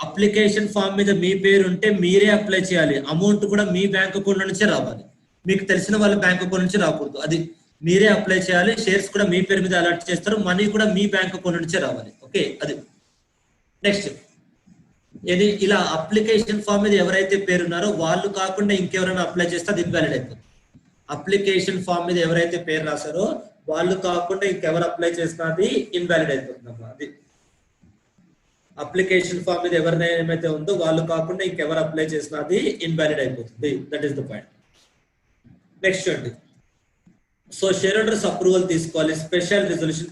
అప్లికేషన్ ఫామ్ మీద మీ పేరు ఉంటే మీరే అప్లై చేయాలి. అమౌంట్ కూడా మీ బ్యాంక్ అకౌంట్ నుంచే రావాలి, మీకు తెలిసిన వాళ్ళ బ్యాంక్ అకౌంట్ నుంచి రాకూడదు. అది మీరే అప్లై చేయాలి. షేర్స్ కూడా మీ పేరు మీద అలాట్ చేస్తారు, మనీ కూడా మీ బ్యాంక్ అకౌంట్ నుంచే రావాలి. ఓకే, అది నెక్స్ట్. ఇది ఇలా అప్లికేషన్ ఫామ్ మీద ఎవరైతే పేరున్నారో వాళ్ళు కాకుండా ఇంకెవరైనా అప్లై చేస్తే అది ఇన్వాలిడ్ అయిపోతుంది. అప్లికేషన్ ఫామ్ మీద ఎవరైతే పేరు రాశారో వాళ్ళు కాకుండా ఇంకెవరు అప్లై చేసినా అది ఇన్వాలిడ్ అయిపోతుంది అమ్మా. అది అప్లికేషన్ ఫామ్ మీద ఎవరినైనా ఏమైతే ఉందో వాళ్ళు కాకుండా ఇంకెవరు అప్లై చేసినా అది ఇన్వాలిడ్ అయిపోతుంది. That is the point. Next అండి, సో షేర్ హోల్డర్స్ అప్రూవల్ తీసుకోవాలి, స్పెషల్ రిజల్యూషన్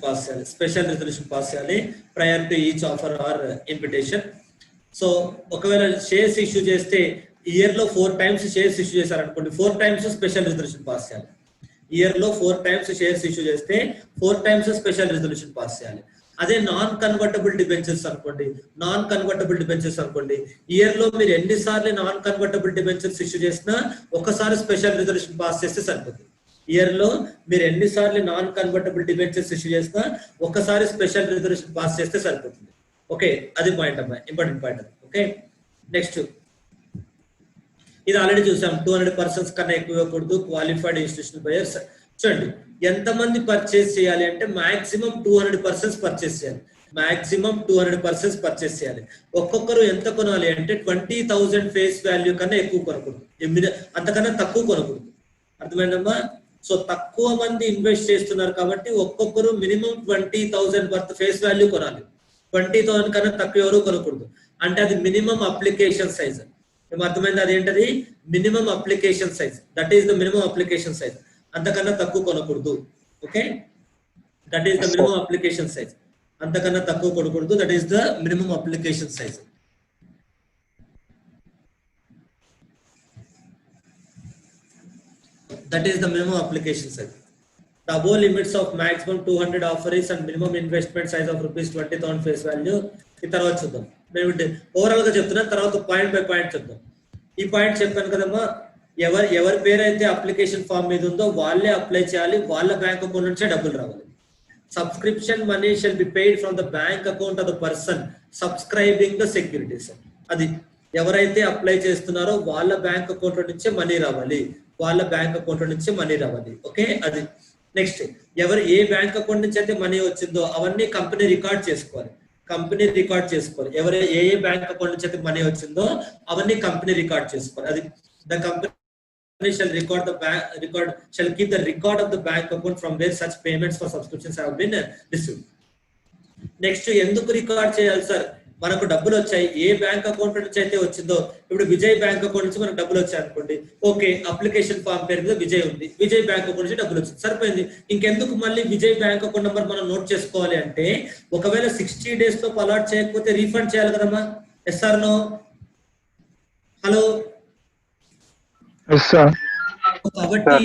పాస్ చేయాలి prior to each offer or invitation. So ఒకవేళ షేర్స్ ఇష్యూ చేస్తే ఇయర్ లో 4 times షేర్స్ ఇష్యూ చేశారనుకోండి, 4 times స్పెషల్ రిజల్యూషన్ పాస్ చేయాలి. ఇయర్ లో 4 times షేర్స్ ఇష్యూ చేస్తే 4 times స్పెషల్ రిజల్యూషన్ పాస్ చేయాలి. అదే నాన్ కన్వర్టబుల్ డిబెంచర్స్ అనుకోండి, ఇయర్ లో మీరు ఎన్నిసార్లు నాన్ కన్వర్టబుల్ డిబెంచర్స్ ఇష్యూ చేసినా ఒకసారి స్పెషల్ రిజల్యూషన్ పాస్ చేస్తే సరిపోతుంది. ఇయర్ లో మీరు ఎన్నిసార్లు నాన్ కన్వర్టబుల్ డిబెంచర్స్ ఇష్యూ చేసినా ఒకసారి స్పెషల్ రిజల్యూషన్ పాస్ చేస్తే సరిపోతుంది. ఓకే, అది పాయింట్ అమ్మా, ఇంపార్టెంట్ పాయింట్ అది. ఓకే, నెక్స్ట్, ఇది ఆల్రెడీ చూసాం. 200 persons కన్నా ఎక్కువ ఇవ్వకూడదు. Qualified institutional buyers. చూడండి, ఎంతమంది పర్చేస్ చేయాలి అంటే మాక్సిమం 200 persons పర్చేస్ చేయాలి. ఒక్కొక్కరు ఎంత కొనాలి అంటే 20,000 ఫేస్ వాల్యూ కన్నా ఎక్కువ కొనకూడదు, అంతకన్నా తక్కువ కొనకూడదు. అర్థమైందమ్మా? సో తక్కువ మంది ఇన్వెస్ట్ చేస్తున్నారు కాబట్టి ఒక్కొక్కరు మినిమం 20,000 వర్త్ ఫేస్ వాల్యూ కొనాలి. 20,000 కన్నా తక్కువ ఎవరు కొనకూడదు. అంటే అది మినిమం అప్లికేషన్ సైజ్. ఏమో అర్థమైంది? అదేంటది? Minimum application size. That is the minimum application size. అంతకన్నా తక్కువ కొనకూడదు. Okay, that is the minimum application size. అంతకన్నా తక్కువ కొనకూడదు. That is the minimum application size. That is the minimum application size. The above limits of maximum 200 offerings and minimum investment size of ₹20,000 face value. ఈ తర్వాత చూద్దాం. నేను overall గా చెప్తున్నాను, తర్వాత పాయింట్ బై పాయింట్ చూద్దాం. ఈ పాయింట్ చెప్పాను కదమ్మా, ఎవరి పేరైతే అప్లికేషన్ ఫామ్ మీద ఉందో వాళ్ళే అప్లై చేయాలి, వాళ్ళ బ్యాంక్ అకౌంట్ నుంచే డబ్బులు రావాలి. Subscription money shall be paid from the bank account of the person subscribing the securities. అది ఎవరైతే అప్లై చేస్తున్నారో వాళ్ళ బ్యాంక్ అకౌంట్ నుంచే మనీ రావాలి. ఓకే, అది నెక్స్ట్. ఏ బ్యాంక్ అకౌంట్ నుంచి అయితే మనీ వచ్చిందో అవన్నీ కంపెనీ రికార్డ్ చేసుకోవాలి. ఎవరు ఏ బ్యాంక్ అకౌంట్ నుంచి అయితే మనీ వచ్చిందో అవన్నీ కంపెనీ రికార్డ్ చేసుకోవాలి. అది the company shall keep the record of the bank account from where such payments for subscriptions have been received. Next, ఎందుకు రికార్డ్ చేయాలి సార్? మనకు డబ్బులు వచ్చాయి, ఏ బ్యాంక్ అకౌంట్ నుంచి అయితే వచ్చిందో, ఇప్పుడు విజయ్ బ్యాంక్ అకౌంట్ నుంచి మనకు డబ్బులు వచ్చాయి అనుకోండి. ఓకే, అప్లికేషన్ ఫామ్ పేరు మీద విజయ్ ఉంది, విజయ్ బ్యాంక్ అకౌంట్ నుంచి డబ్బులు వచ్చింది, సరిపోయింది. ఇంకెందుకు మళ్ళీ విజయ్ బ్యాంక్ అకౌంట్ నెంబర్ మనం నోట్ చేసుకోవాలి అంటే, ఒకవేళ 60 days లో అలాట్ చేయకపోతే రీఫండ్ చేయాలి కదమ్మా. Yes or no? హలో, కాబట్టి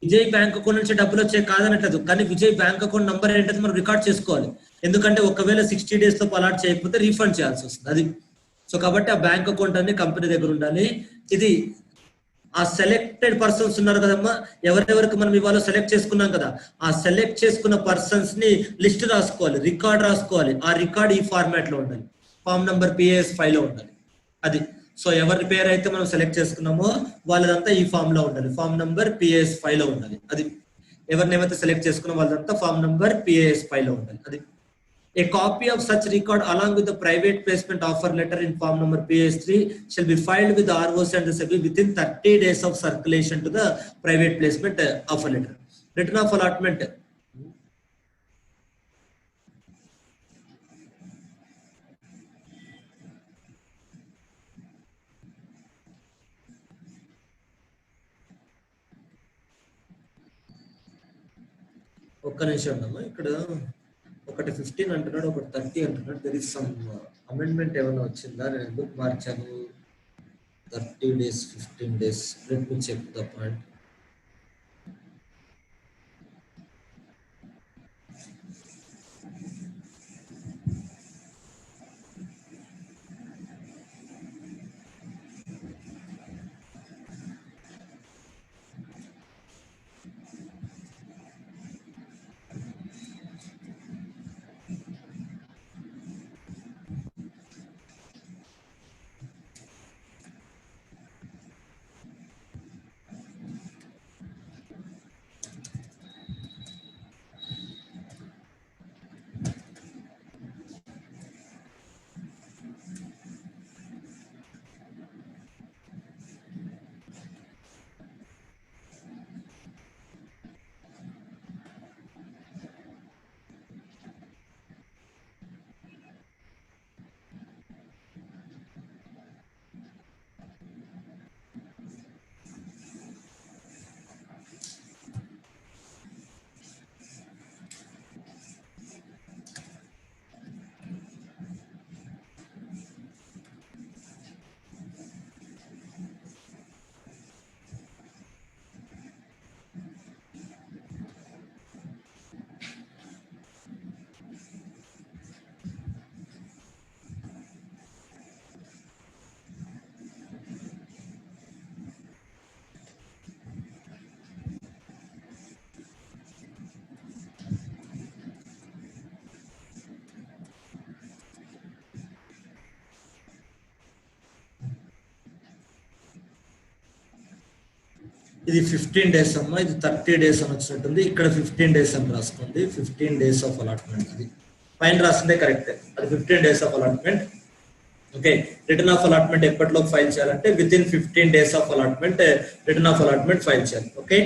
విజయ్ బ్యాంక్ అకౌంట్ నుంచి డబ్బులు వచ్చాయి కాదనట్లేదు, కానీ విజయ్ బ్యాంక్ అకౌంట్ నంబర్ ఏంటంటే మనం రికార్డ్ చేసుకోవాలి. ఎందుకంటే ఒకవేళ 60 days లో అలాట్ చేయకపోతే రీఫండ్ చేయాల్సి వస్తుంది. అది సో కాబట్టి ఆ బ్యాంక్ అకౌంట్ అనేది కంపెనీ దగ్గర ఉండాలి. ఇది ఆ సెలెక్టెడ్ పర్సన్స్ ఉన్నారు కదమ్మా, ఎవరెవరికి మనం ఇవాళ సెలెక్ట్ చేసుకున్నాం కదా, ఆ సెలెక్ట్ చేసుకున్న పర్సన్స్ ని లిస్ట్ రాసుకోవాలి, రికార్డ్ రాసుకోవాలి. ఆ రికార్డ్ ఈ ఫార్మాట్ లో ఉండాలి, ఫామ్ నంబర్ PAS 5 లో ఉండాలి. అది సో ఎవరి పేరు అయితే మనం సెలెక్ట్ చేసుకున్నామో వాళ్ళదంతా ఈ ఫామ్ లో ఉండాలి, ఫామ్ నంబర్ PAS 5 లో ఉండాలి. అది ఎవరిని ఏమైతే సెలెక్ట్ చేసుకున్న వాళ్ళదంతా ఫామ్ నంబర్ PAS 5 లో ఉండాలి. అది A copy of such record along with the private placement offer letter in form number PS3 shall be filed with the ROC and the SEBI within 30 days of circulation to the private placement offer letter. Written of allotment. ఒక్క నిమిషం అమ్మా, ఇక్కడ ఒకటి 15 అంటున్నాడు, ఒకటి 30 అంటున్నాడు. There is some amendment ఏమైనా వచ్చిందా, నేను ఎందుకు మార్చాను 30 days 15 days? Let me check the point. ఇది 15 days అమ్మా, ఇది 30 days అని వచ్చినట్టుంది. ఇక్కడ 15 days అని రాసుకోండి, 15 days ఆఫ్ అలాట్మెంట్. అది పైన రాస్తుంటే కరెక్ట్, అది 15 days of allotment. Okay, return of allotment ఎప్పటిలోకి ఫైల్ చేయాలంటే within 15 days of allotment return of allotment file చేయాలి. Okay,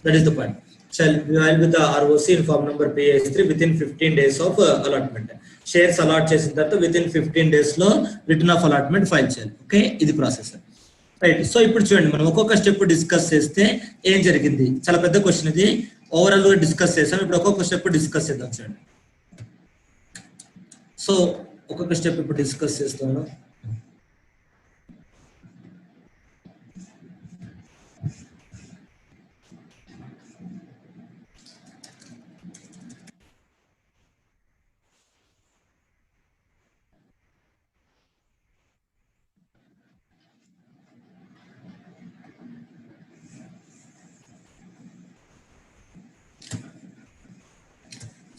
that is the point. shall be filed with the ROC in form number PS3 within 15 days of allotment. షేర్స్ అలాట్ చేసిన తర్వాత within 15 days లో return of allotment file చేయాలి. Okay, ఇది process. Right, so ఇప్పుడు చూడండి, మనం ఒక్కొక్క స్టెప్ డిస్కస్ చేస్తే ఏం జరిగింది. చాలా పెద్ద క్వశ్చన్ ఇది, ఓవరాల్ గా డిస్కస్ చేసాం. ఇప్పుడు ఒక్కొక్క స్టెప్ డిస్కస్ చేద్దాం. చూడండి, సో ఒక్కొక్క స్టెప్ ఇప్పుడు డిస్కస్ చేస్తాను.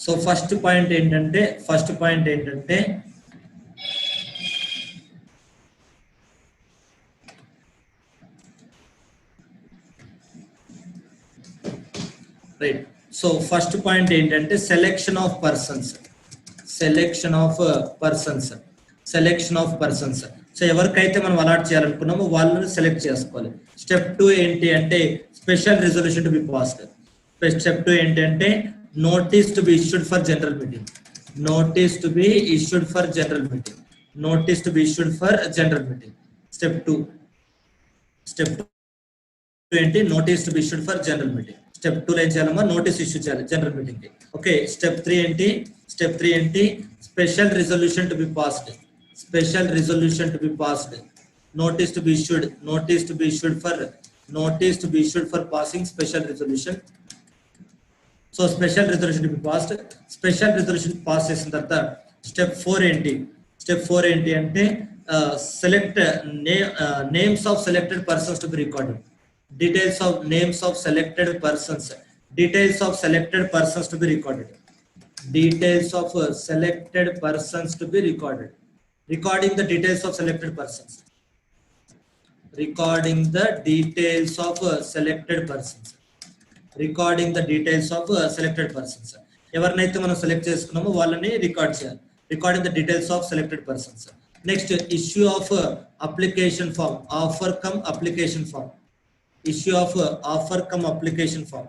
సో ఫస్ట్ పాయింట్ ఏంటంటే రైట్, సో ఫస్ట్ పాయింట్ ఏంటంటే సెలెక్షన్ ఆఫ్ పర్సన్స్. సో ఎవరికైతే మనం అలాట్ చేయాలనుకున్నామో వాళ్ళని సెలెక్ట్ చేసుకోవాలి. స్టెప్ 2 ఏంటి అంటే special resolution to be passed. Step 2 ఏంటంటే notice to be issued for general meeting. Step 2 ఏంటి, notice to be issued for general meeting. Step 2 లో ఏం చేయాలమ్మా, నోటీస్ ఇష్యూ చేయాలి జనరల్ మీటింగ్ కి. ఓకే, Step 3 ఏంటి, special resolution to be passed. Notice to be issued for passing special resolution. So special resolution to be passed. Special resolution pass చేసిన తర్వాత step 4 ఏంటి అంటే select names of selected persons to be recorded. Details of names of selected persons. Details of selected persons to be recorded. Details of selected persons to be recorded. Recording the details of selected persons. Recording the details of selected persons. Recording the details of selected persons. ఎవరినైతే మనం select చేసుకున్నామో వాళ్ళని record చేయాలి. Recording the details of selected persons. Next, issue of application form. Offer cum application form. Issue of offer cum application form.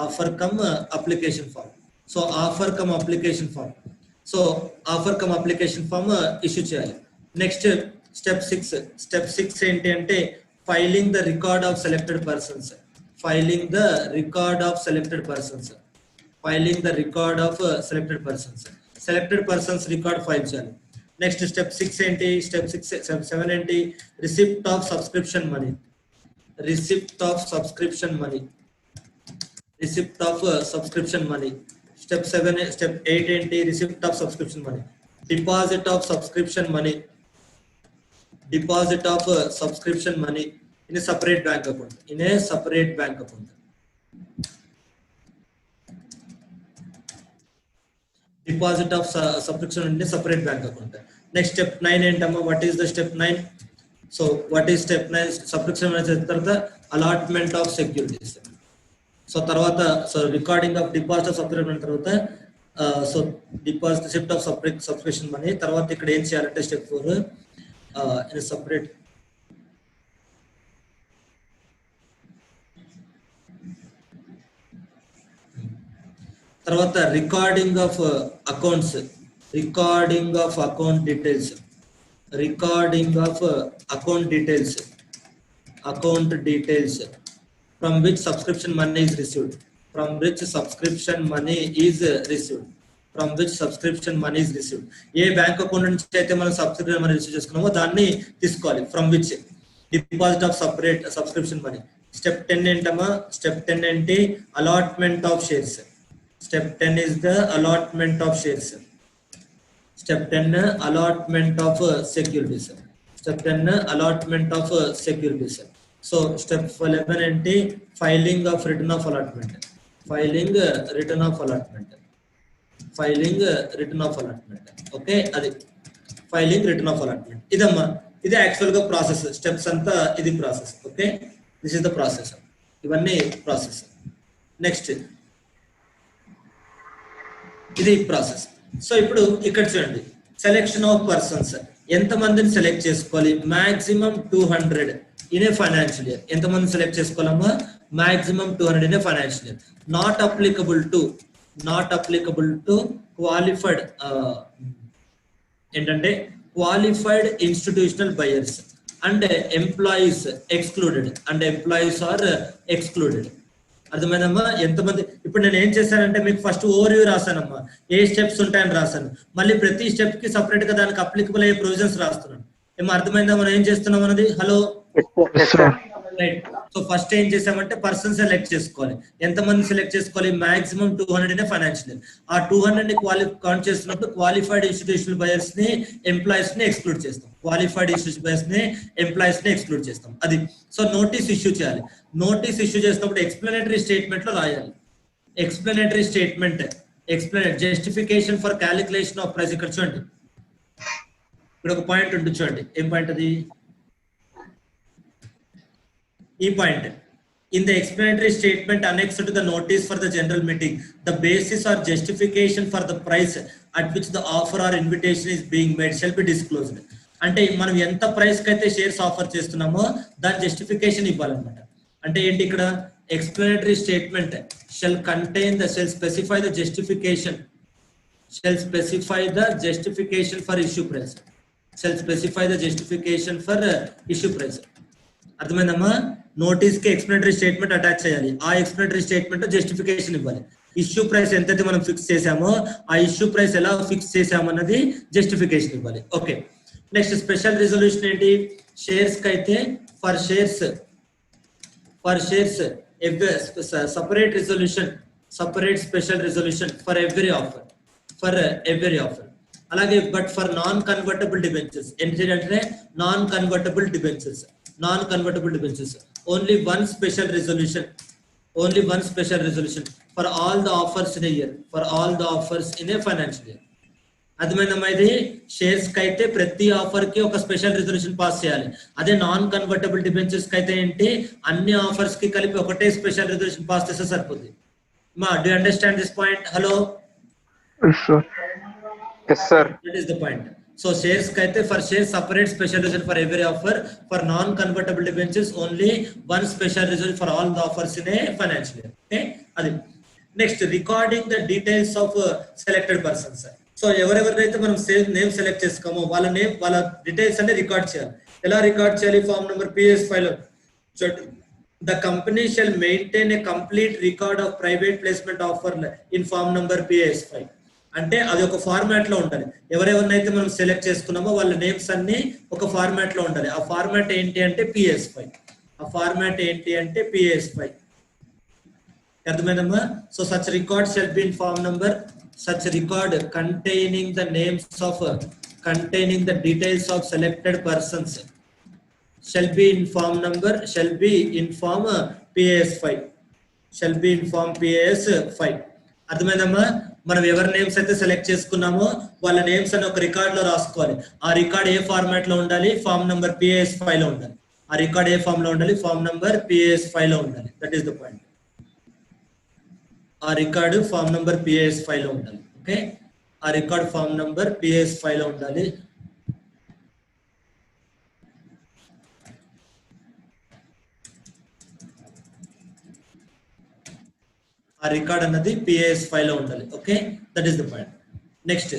Offer cum application form. So offer cum application form. So offer cum application form issue చేయాలి. Next, step 6. Step 6 ఏంటి అంటే filing the record of selected persons. Filing the record of selected persons. Filing the record of selected persons. Selected persons record file చేయాలి. Next, step 6 ఏంటి? Step 7 ఏంటి? Receipt of subscription money. Receipt of subscription money. Receipt of subscription money. Step 8 ఏంటి? Receipt of subscription money. Deposit of subscription money. Deposit of subscription money in a separate bank account. In a separate bank account. Deposit of subscription in a separate bank account. Next, step 9 ఏంటమ్మా? What is the step 9? So what is step 9? Subscription తర్వాత allotment of securities. So తర్వాత recording of deposit of subscription తర్వాత so deposit receipt of subscription money తర్వాత ఇక్కడ ఏం చేయాలంటే step 4 in a separate తర్వాత recording of accounts. Recording of account details. Recording of account details. Account details from which subscription money is received. From which subscription money is received. From which subscription money is received. A bank account నుంచి అయితే మనం subscription money receive చేసుకున్నామో దాన్ని తీసుకోవాలి. From which deposit of separate subscription money. Step 10 ఏంటమ్మా? Step 10 ఏంటి? Allotment of shares. Step 10 is the allotment of shares. Step 10 allotment of securities. Step 10 allotment of securities. So step 11 ఏంటి? Filing of written of allotment. Filing written of allotment. Filing written of allotment. Okay, అది filing return of allotment. ఇదమ్మా, ఇది actual గా process. Steps అంతా ఇది process. Okay, this is the process. ఇవన్నీ process. Next ఇది process. So ఇప్పుడు ఇక్కడ చూడండి, సెలెక్షన్ ఆఫ్ పర్సన్స్. ఎంత మందిని సెలెక్ట్ చేసుకోవాలి? Maximum 200 in a financial year. ఎంత మంది సెలెక్ట్ చేసుకోవాలమ్మా? Maximum 200 in a financial year. Not applicable to qualified ఏంటంటే qualified institutional buyers and employees excluded. And employees are excluded. అర్థమైందమ్మా? ఎంతమంది? ఇప్పుడు నేను ఏం చేశానంటే మీకు ఫస్ట్ ఓవర్వ్యూ రాశానమ్మా, ఏ స్టెప్స్ ఉంటాయని రాశాను. మళ్ళీ ప్రతి స్టెప్ కి సపరేట్ గా దానికి అప్లికబుల్ అయ్యే ప్రొవిజన్స్ రాస్తున్నాను. ఏమో అర్థమైందా మనం ఏం చేస్తున్నాం అన్నది? Hello, right. సో ఫస్ట్ ఏం చేసామంటే పర్సన్ సెలెక్ట్ చేసుకోవాలి. ఎంతమంది సెలెక్ట్ చేసుకోవాలి? Maximum 200 in financial year. ఆ 200 ని కౌంట్ చేస్తున్నప్పుడు క్వాలిఫైడ్ ఇన్స్టిట్యూషనల్ బయర్స్ ని, ఎంప్లాయీస్ ని ఎక్స్క్లూడ్ చేస్తాం. క్వాలిఫైడ్ ఇన్స్టిట్యూషన్ బయర్స్ ని, ఎంప్లాయీస్ ని ఎక్స్క్లూడ్ చేస్తాం. అది. సో నోటీస్ ఇష్యూ చేయాలి. నోటీస్ ఇష్యూ చేసినప్పుడు ఎక్స్ప్లెనేటరీ స్టేట్మెంట్ లో రాయాలి. Explanatory statement, justification for calculation of price. ఇక్కడ చూడండి, ఇక్కడ ఒక పాయింట్ ఉంటుంది చూడండి. ఏం పాయింట్ అది? ఈ point. In the explanatory statement annexed to the notice for the general meeting, the basis or justification for the price at which the offer or invitation is being made shall be disclosed. అంటే మనం ఎంత price కి అయితే shares offer చేస్తున్నామో దాని justification ఇవ్వాలన్నమాట. అంటే ఏంటి ఇక్కడ? Explanatory statement shall specify the justification. Shall specify the justification for issue price. Shall specify the justification for issue price. అర్థమైందమ్మా? నోటీస్ కి ఎక్స్ప్లెనేటరీ స్టేట్మెంట్ అటాచ్ చేయాలి. ఆ ఎక్స్ప్లెనేటరీ స్టేట్మెంట్ జస్టిఫికేషన్ ఇవ్వాలి. ఇష్యూ ప్రైస్ ఎంతైతే మనం ఫిక్స్ చేసామో ఆ ఇష్యూ ప్రైస్ ఎలా ఫిక్స్ చేసామన్నది జస్టిఫికేషన్ ఇవ్వాలి. ఓకే, నెక్స్ట్ స్పెషల్ రిజల్యూషన్ ఏంటి? షేర్స్ కి అయితే for shares separate resolution, separate special resolution for every offer. అలాగే but for non convertible debentures ఏంటంటే non convertible debentures only one special resolution for all the offers in year financial year. అర్థమైందమ్మా? ఇది shares కి అయితే ప్రతి offer కి ఒక special resolution pass చేయాలి. అదే నాన్ కన్వర్టబుల్ డిబెంచర్స్ కి అయితే ఏంటి, అన్ని ఆఫర్స్ కి కలిపి ఒకటే స్పెషల్ రిజల్యూషన్ పాస్ చేస్తే సరిపోతుంది. మా do you understand this point? Hello, yes sir, that is the point. So shares కి అయితే for shares separate special resolution for every offer. For non convertible debentures only one special resolution for all the offers in a financial year. Okay, అది. Next, recording the details of selected persons. So ఎవరెవరైతే మనం name select చేసుకోమో వాళ్ళ name, వాళ్ళ details అన్ని record చేయాలి. ఎలా record చేయాలి? Form number PS5 లో the company shall maintain a complete record of private placement offer in form number PS5. అంటే అది ఒక ఫార్మాట్ లో ఉండాలి. ఎవరెవరినైతే మనం సెలెక్ట్ చేసుకున్నామో వాళ్ళ నేమ్స్ అన్ని ఒక ఫార్మాట్ లో ఉండాలి. ఆ ఫార్మాట్ ఏంటి అంటే PS5. అర్థమైందమ్మా? So such record shall be in form number. Such record containing the details of selected persons shall be in form PS5. అర్థమైందమ్మా? మనం ఎవరి నేమ్స్ అయితే సెలెక్ట్ చేసుకున్నామో వాళ్ళ నేమ్స్ అని ఒక రికార్డ్ లో రాసుకోవాలి. ఆ రికార్డ్ ఏ ఫార్మాట్ లో ఉండాలి? ఫామ్ నంబర్ PS5 లో ఉండాలి. ఆ రికార్డ్ ఏ ఫామ్ లో ఉండాలి? ఫామ్ నంబర్ PS5 లో ఉండాలి. That is the point. ఆ రికార్డు ఫామ్ నంబర్ PS5 లో ఉండాలి. ఓకే, ఆ రికార్డ్ ఫామ్ నంబర్ PS5 లో ఉండాలి. ఆ రికార్డ్ అన్నది PS5 లో ఉండాలి. Okay, that is the point. Next,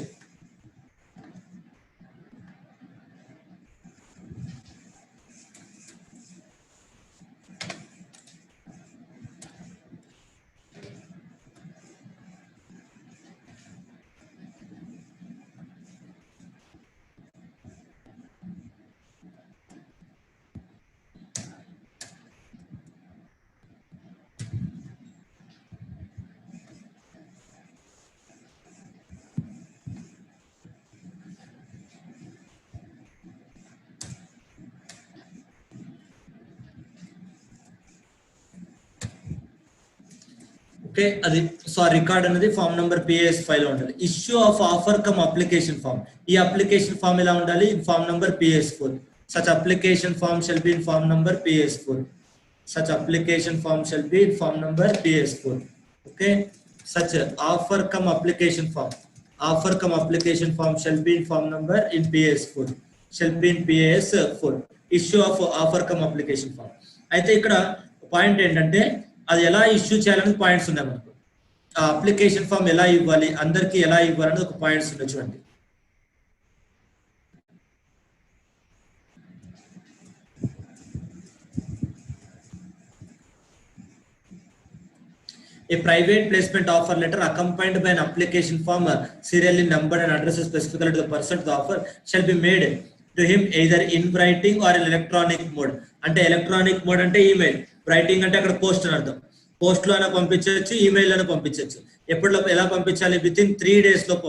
okay, అది. సో ఆ రికార్డ్ అనేది ఫామ్ నంబర్ PS5 లో ఉండాలి. Issue of offer cum application form. ఈ అప్లికేషన్ ఫామ్ ఎలా ఉండాలి? Form number PS4. Such application form shall be in form number PS4. Okay, such offer cum application form shall be in form number in PS4. Issue of offer cum application form. అయితే ఇక్కడ point ఏంటంటే అది ఎలా issue చేయాలని points ఉన్నాయి మనకు. ఆ application form ఎలా ఇవ్వాలి, అందరికి ఎలా ఇవ్వాలని ఒక పాయింట్స్ ఉన్నాయి చూడండి. A private placement offer letter accompanied by an application form serially numbered and addressed specifically to the person to the offer shall be made to him either in writing or in electronic mode. అంటే electronic mode అంటే email, writing అంటే అక్కడ post అని అర్థం. Post లో అయినా పంపించవచ్చు, email అయినా పంపించవచ్చు. ఎప్పటిలో ఎలా పంపించాలి? విత్ ఇన్ 30 days లోపు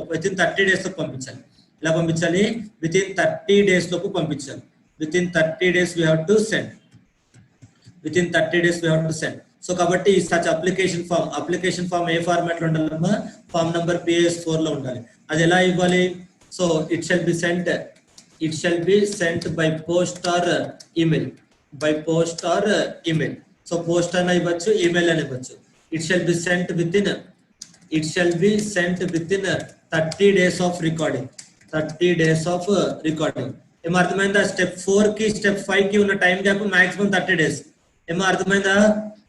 పంపించాలి. ఎలా పంపించాలి? విత్ ఇన్ 30 days లోపు పంపించాలి. Within 30 days we have to send. So కాబట్టి సచ్ అప్లికేషన్ ఫామ్ ఏ ఫార్మాట్ లో ఉండాలమ్మా? ఫామ్ నంబర్ PS4 లో ఉండాలి. అది ఎలా ఇవ్వాలి? So it shall be sent by post are email. So post అయినా ఇవ్వచ్చు, ఈమెయిల్ అని ఇవ్వచ్చు. It shall be sent with in 30 days of recording. ఏమో అర్థమైందా? స్టెప్ 4 కి స్టెప్ 5 కి ఉన్న టైం గ్యాప్ మాక్సిమం 30 days. ఏమో అర్థమైందా?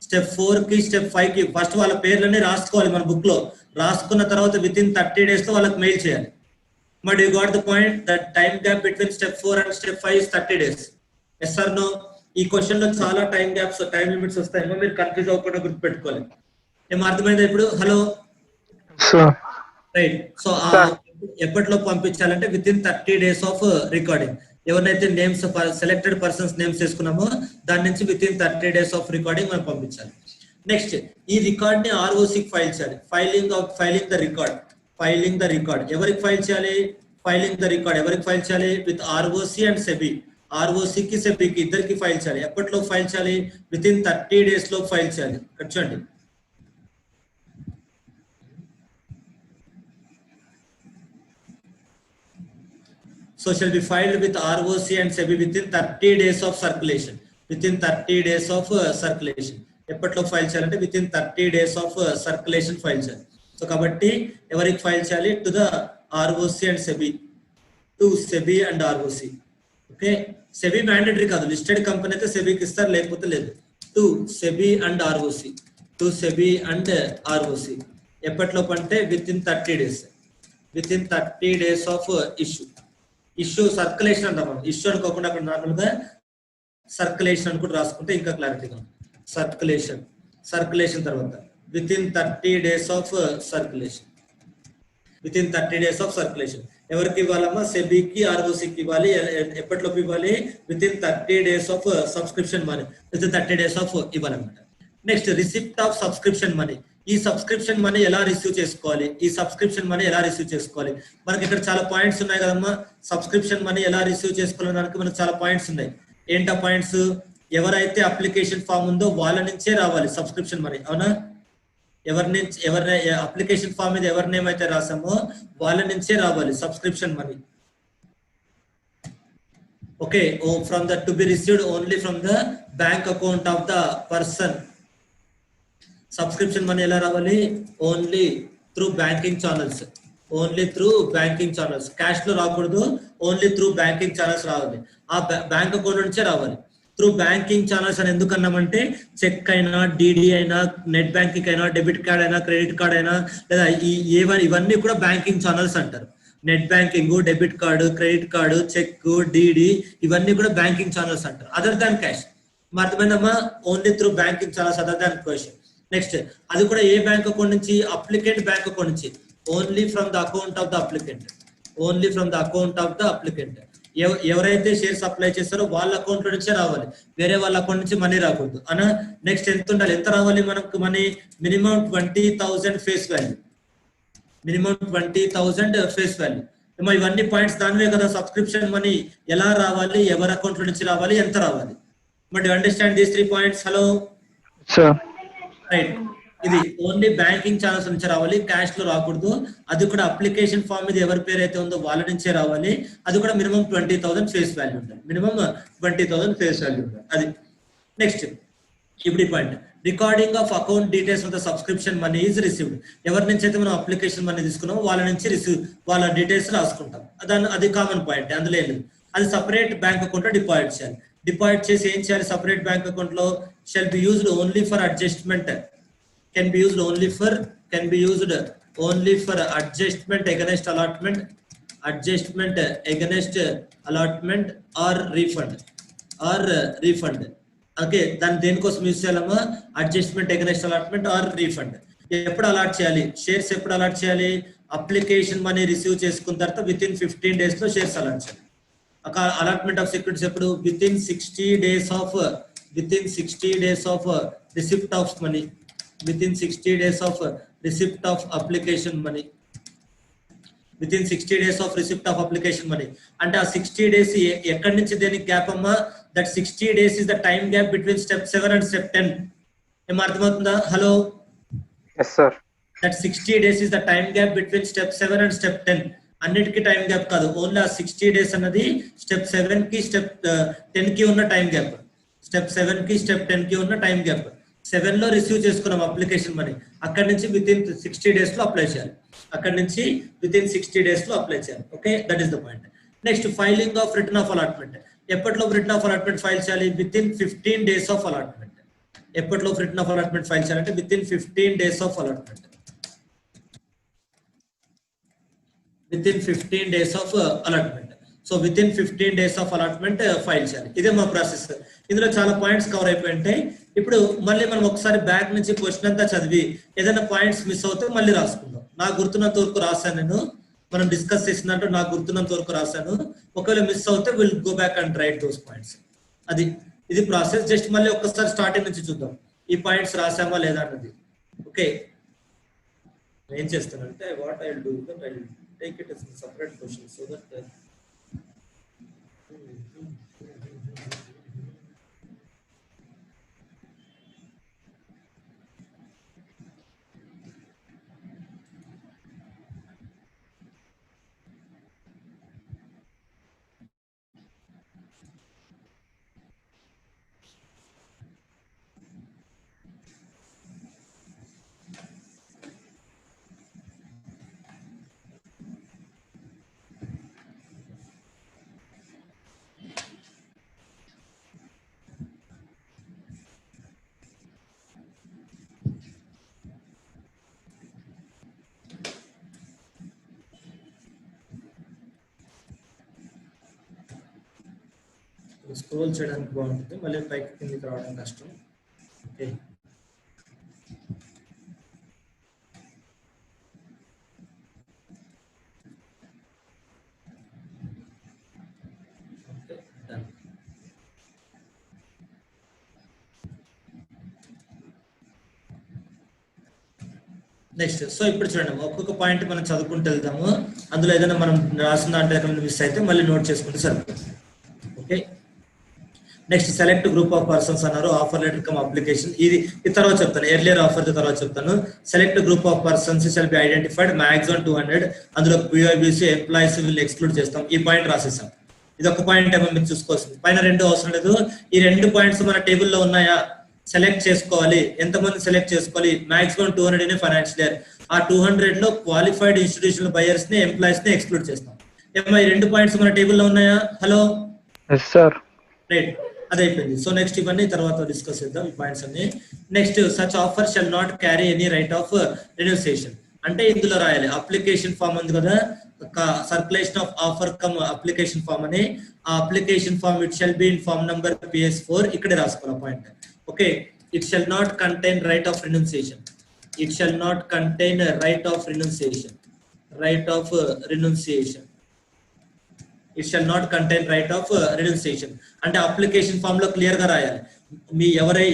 స్టెప్ 4 కి స్టెప్ 5 కి ఫస్ట్ వాళ్ళ పేర్లన్నీ రాసుకోవాలి మన బుక్ లో. రాసుకున్న తర్వాత విత్ ఇన్ 30 days లో వాళ్ళకి మెయిల్ చేయాలి. But you got the point that time gap between step 4 and step 5 is 30 days. Yes or no? ఈ క్వశ్చన్ లో చాలా టైం లిమిట్స్ వస్తాయేమో, మీరు కన్ఫ్యూజ్ అవ్వకుండా గుర్తుపెట్టుకోవాలి. ఏమో అర్థమైందా ఇప్పుడు? Hello, right. సో ఎప్పటిలో పంపించాలంటే with in 30 days of recording. ఎవరినైతే నేమ్స్ సెలెక్టెడ్ పర్సన్స్ నేమ్స్ చేసుకున్నామో దాని నుంచి within 30 days of recording మనం పంపించాలి. నెక్స్ట్, ఈ రికార్డ్ ని ROC కి ఫైల్ చేయాలి. Filing the record. ఎవరికి ఫైల్ చేయాలి? ఫైలింగ్ ద రికార్డ్ ఎవరికి ఫైల్ చేయాలి? With ROC and SEBI. ఆర్ఓసికి సెబీకి ఇద్దరికి ఫైల్ చేయాలి. ఎప్పట్లో ఫైల్ చేయాలి? విత్ ఇన్ 30 days లో ఫైల్ చేయాలి. ఇక్కడ చూడండి. So shall be filed with ROC and SEBI within 30 days of circulation. Within 30 days of circulation. ఎప్పట్లో file చేయాలంటే within 30 days of circulation file చేయాలి. సో కాబట్టి ఎవరికి ఫైల్ చేయాలి? To the ROC and SEBI. To SEBI and ROC. Okay, SEBI mandatory కాదు, listed company అయితే సెబీకి ఇస్తారు, లేకపోతే లేదు. To SEBI and ROC. To SEBI and ROC. ఎప్పట్లో అంటే within 30 days. Within 30 days of issue circulation అంటాం మనం. ఇష్యూ అనుకోకుండా అక్కడ నార్మల్ గా సర్క్యులేషన్ అని కూడా రాసుకుంటే ఇంకా క్లారిటీగా ఉంది. సర్క్యులేషన్ తర్వాత within 30 days of circulation. Within 30 days of circulation ఎవరికి ఇవ్వాలమ్మా? సెబీకి ఆర్ఓసికి ఇవ్వాలి. ఎప్పటిలోపు ఇవ్వాలి? Within 30 days of subscription money. Within 30 days of ఇవ్వాలన్నమాట. Next receipt of subscription money. ఈ సబ్స్క్రిప్షన్ మనీ ఎలా రిసీవ్ చేసుకోవాలి? మనకి ఇక్కడ చాలా పాయింట్స్ ఉన్నాయి కదమ్మా. సబ్స్క్రిప్షన్ మనీ ఎలా రిసీవ్ చేసుకోవడానికి మనకు చాలా పాయింట్స్ ఉన్నాయి. ఏంటా పాయింట్స్? ఎవరైతే అప్లికేషన్ ఫామ్ ఉందో వాళ్ళ నుంచే రావాలి సబ్స్క్రిప్షన్ మనీ, అవునా? ఎవరి అప్లికేషన్ ఫామ్ మీద ఎవరి నేమ్ అయితే రాసామో వాళ్ళ నుంచే రావాలి subscription money. Okay, from the to be received only from the bank account of the person. Subscription money ఎలా రావాలి? Only through banking channels. Cash లో రాకూడదు, ఓన్లీ త్రూ బ్యాంకింగ్ ఛానల్స్ రావాలి. ఆ బ్యాంక్ అకౌంట్ నుంచే రావాలి. త్రూ బ్యాంకింగ్ ఛానల్స్ అని ఎందుకు అన్నామంటే చెక్ అయినా, డిడి అయినా, నెట్ బ్యాంకింగ్ అయినా, డెబిట్ కార్డ్ అయినా, క్రెడిట్ కార్డ్ అయినా, లేదా ఇవన్నీ కూడా బ్యాంకింగ్ ఛానల్స్ అంటారు. Net banking, debit card, credit card, cheque, DD ఇవన్నీ కూడా బ్యాంకింగ్ ఛానల్స్ అంటారు. Other than cash. అర్థమైందమ్మా? Only through banking channels, other than cash. Next అది కూడా ఏ బ్యాంక్ అకౌంట్ నుంచి? అప్లికెంట్ బ్యాంక్ అకౌంట్ నుంచి. Only from the account of the applicant. ఎవరైతే షేర్స్ అప్లై చేస్తారో వాళ్ళ అకౌంట్ నుంచే రావాలి, వేరే వాళ్ళ అకౌంట్ నుంచి మనీ రాకూడదు అన్న. నెక్స్ట్ ఎంత ఉండాలి? ఎంత రావాలి మనకు మనీ? Minimum 20,000 face value. ఇవన్నీ పాయింట్స్ దానివే కదా. సబ్స్క్రిప్షన్ మనీ ఎలా రావాలి, ఎవరి అకౌంట్ నుంచి రావాలి, ఎంత రావాలి? But you understand these 3 points? Hello sir. Right. ఇది ఓన్లీ బ్యాంకింగ్ ఛానల్స్ నుంచి రావాలి, క్యాష్ లో రాకూడదు. అది కూడా అప్లికేషన్ ఫామ్ మీద ఎవరి పేరు అయితే ఉందో వాళ్ళ నుంచే రావాలి. అది కూడా మినిమం 20,000 ఫేస్ వాల్యూ ఉండాలి. అది నెక్స్ట్. ఇప్పుడు ఈ point, recording of account details of the subscription money is received. ఎవరి నుంచి అయితే మనం అప్లికేషన్ మనీ తీసుకున్నామో వాళ్ళ నుంచి వాళ్ళ డీటెయిల్స్ రాసుకుంటాం. అది కామన్ పాయింట్, అందులో ఏం లేదు. అది సపరేట్ బ్యాంక్ అకౌంట్ లో డిపాజిట్ చేయాలి. డిపాజిట్ చేసి ఏం చేయాలి? సపరేట్ బ్యాంక్ అకౌంట్ లో shall be used only for adjustment. Can be used only for adjustment against allotment or refund. Okay, దాని దేనికోసం యూజ్ చేయాలమ్మా? Adjustment against allotment or refund. ఎప్పుడు అలాట్ చేయాలి షేర్స్? ఎప్పుడు అలాట్ చేయాలి? అప్లికేషన్ మనీ రిసీవ్ చేసుకున్న తర్వాత విత్ ఇన్ 15 days లో షేర్స్ అలాట్ చేయాలి. అలాట్మెంట్ ఆఫ్ సెక్యూరిటీస్ ఎప్పుడు? Within 60 days of receipt of money. Within 60 days of receipt of application money. Within 60 days of receipt of application money. అంటే ఆ 60 days ఎక్కడి నుంచి దేనికి గ్యాప్ అమ్మా? That 60 days is the time gap between step 7 and step 10. ఏం అర్థమవుతుందా? Hello. yes sir. That 60 days is the time gap between step 7 and step 10. అన్నిటికీ time gap కాదు, ఓన్లీ ఆ 60 days అన్నది స్టెప్ 7 కి స్టెప్ 10 కి ఉన్న టైం గ్యాప్. స్టెప్ 7 కి స్టెప్ 10 కి ఉన్న టైం గ్యాప్. 7 లో రిసీవ్ చేసుకున్నాం అప్లికేషన్ మనీ, అక్కడి నుంచి విత్ ఇన్ 60 days లో అప్లై చేయాలి. Okay, that is the point. Next, filing of return of allotment. ఎప్పట్లో రిటర్న్ ఆఫ్ అలాట్మెంట్ ఫైల్ చేయాలి? Within 15 days of allotment. ఎప్పట్లో రిటర్న్ ఆఫ్ అలాట్మెంట్ ఫైల్ చేయాలంటే within 15 days of allotment. So within 15 days of allotment file చేయాలి. ఇదే మా process. ఇందులో చాలా points cover అయిపోయింటాయి. ఇప్పుడు మళ్ళీ మనం ఒకసారి బ్యాక్ నుంచి క్వశ్చన్ అంతా చదివి ఏదైనా పాయింట్స్ మిస్ అవుతే మళ్ళీ రాసుకుందాం. నాకు గుర్తున్నంత వరకు రాశాను నేను, మనం డిస్కస్ చేసినట్టు నాకు గుర్తున్నంత వరకు రాశాను. ఒకవేళ మిస్ అవుతే will go back and right those points. ఇది ప్రాసెస్. జస్ట్ మళ్ళీ ఒక్కసారి స్టార్టింగ్ నుంచి చూద్దాం ఈ పాయింట్స్ రాసామా లేదా అన్నది. ఓకే, ఏం చేస్తానంటే what I will do, I will take it as a separate question so that scroll చేయడానికి బాగుంటుంది, మళ్ళీ పైకి కిందికి రావడం కష్టం. Okay, done. నెక్స్ట్ సో ఇప్పుడు చూడండి, ఒక్కొక్క పాయింట్ మనం చదువుకుంటూ వెళ్తాము. అందులో ఏదైనా మనం రాసిన దాంట్లో ఏదైనా మిస్ అయితే మళ్ళీ నోట్ చేసుకుంటే సరిపోతుంది. Okay, next select group of persons అన్నారు. ఆఫర్ లెటర్ కమ్ అప్లికేషన్, ఇది తర్వాత చెప్తాను. ఎర్లియర్ ఆఫర్ తర్వాత చెప్తాను. Select group of persons shall be identified maximum 200. అందులో పిఐబిసి ఎంప్లాయీస్ వీళ్ళు ఎక్స్క్లూడ్ చేస్తాం. ఈ పాయింట్ రాసేసాం. ఇది ఒక పాయింట్ ఏమో మీరు చూసుకోవాల్సింది. పైన రెండు అవసరం లేదు. ఈ రెండు పాయింట్స్ మన టేబుల్లో ఉన్నాయా, సెలెక్ట్ చేసుకోవాలి. ఎంతమంది సెలెక్ట్ చేసుకోవాలి? Maximum 200 financial year. ఆ 200 లో క్వాలిఫైడ్ ఇన్స్టిట్యూషనల్ బయర్స్ ని, ఎంప్లాయీస్ ని ఎక్స్క్లూడ్ చేస్తాం. ఏమో ఈ రెండు పాయింట్స్ మన టేబుల్లో ఉన్నాయా? హలో, రైట్, అది అయిపోయింది. సో నెక్స్ట్ ఇవన్నీ తర్వాత డిస్కస్ చేద్దాం ఈ పాయింట్స్ అన్ని. Next such offer shall not carry any right of renunciation. అంటే ఇందులో రాయాలి అప్లికేషన్ ఫామ్ ఉంది కదా, circulation of offer cum application form అని. ఆ application form it shall be in form number PS4. ఇక్కడే రాసుకోవాలి point. Okay, it shall not contain right of renunciation. It shall not contain right of renunciation. Right of renunciation. It shall not contain right of renunciation. అంటే application form లో clear గా రాయాలి. మీ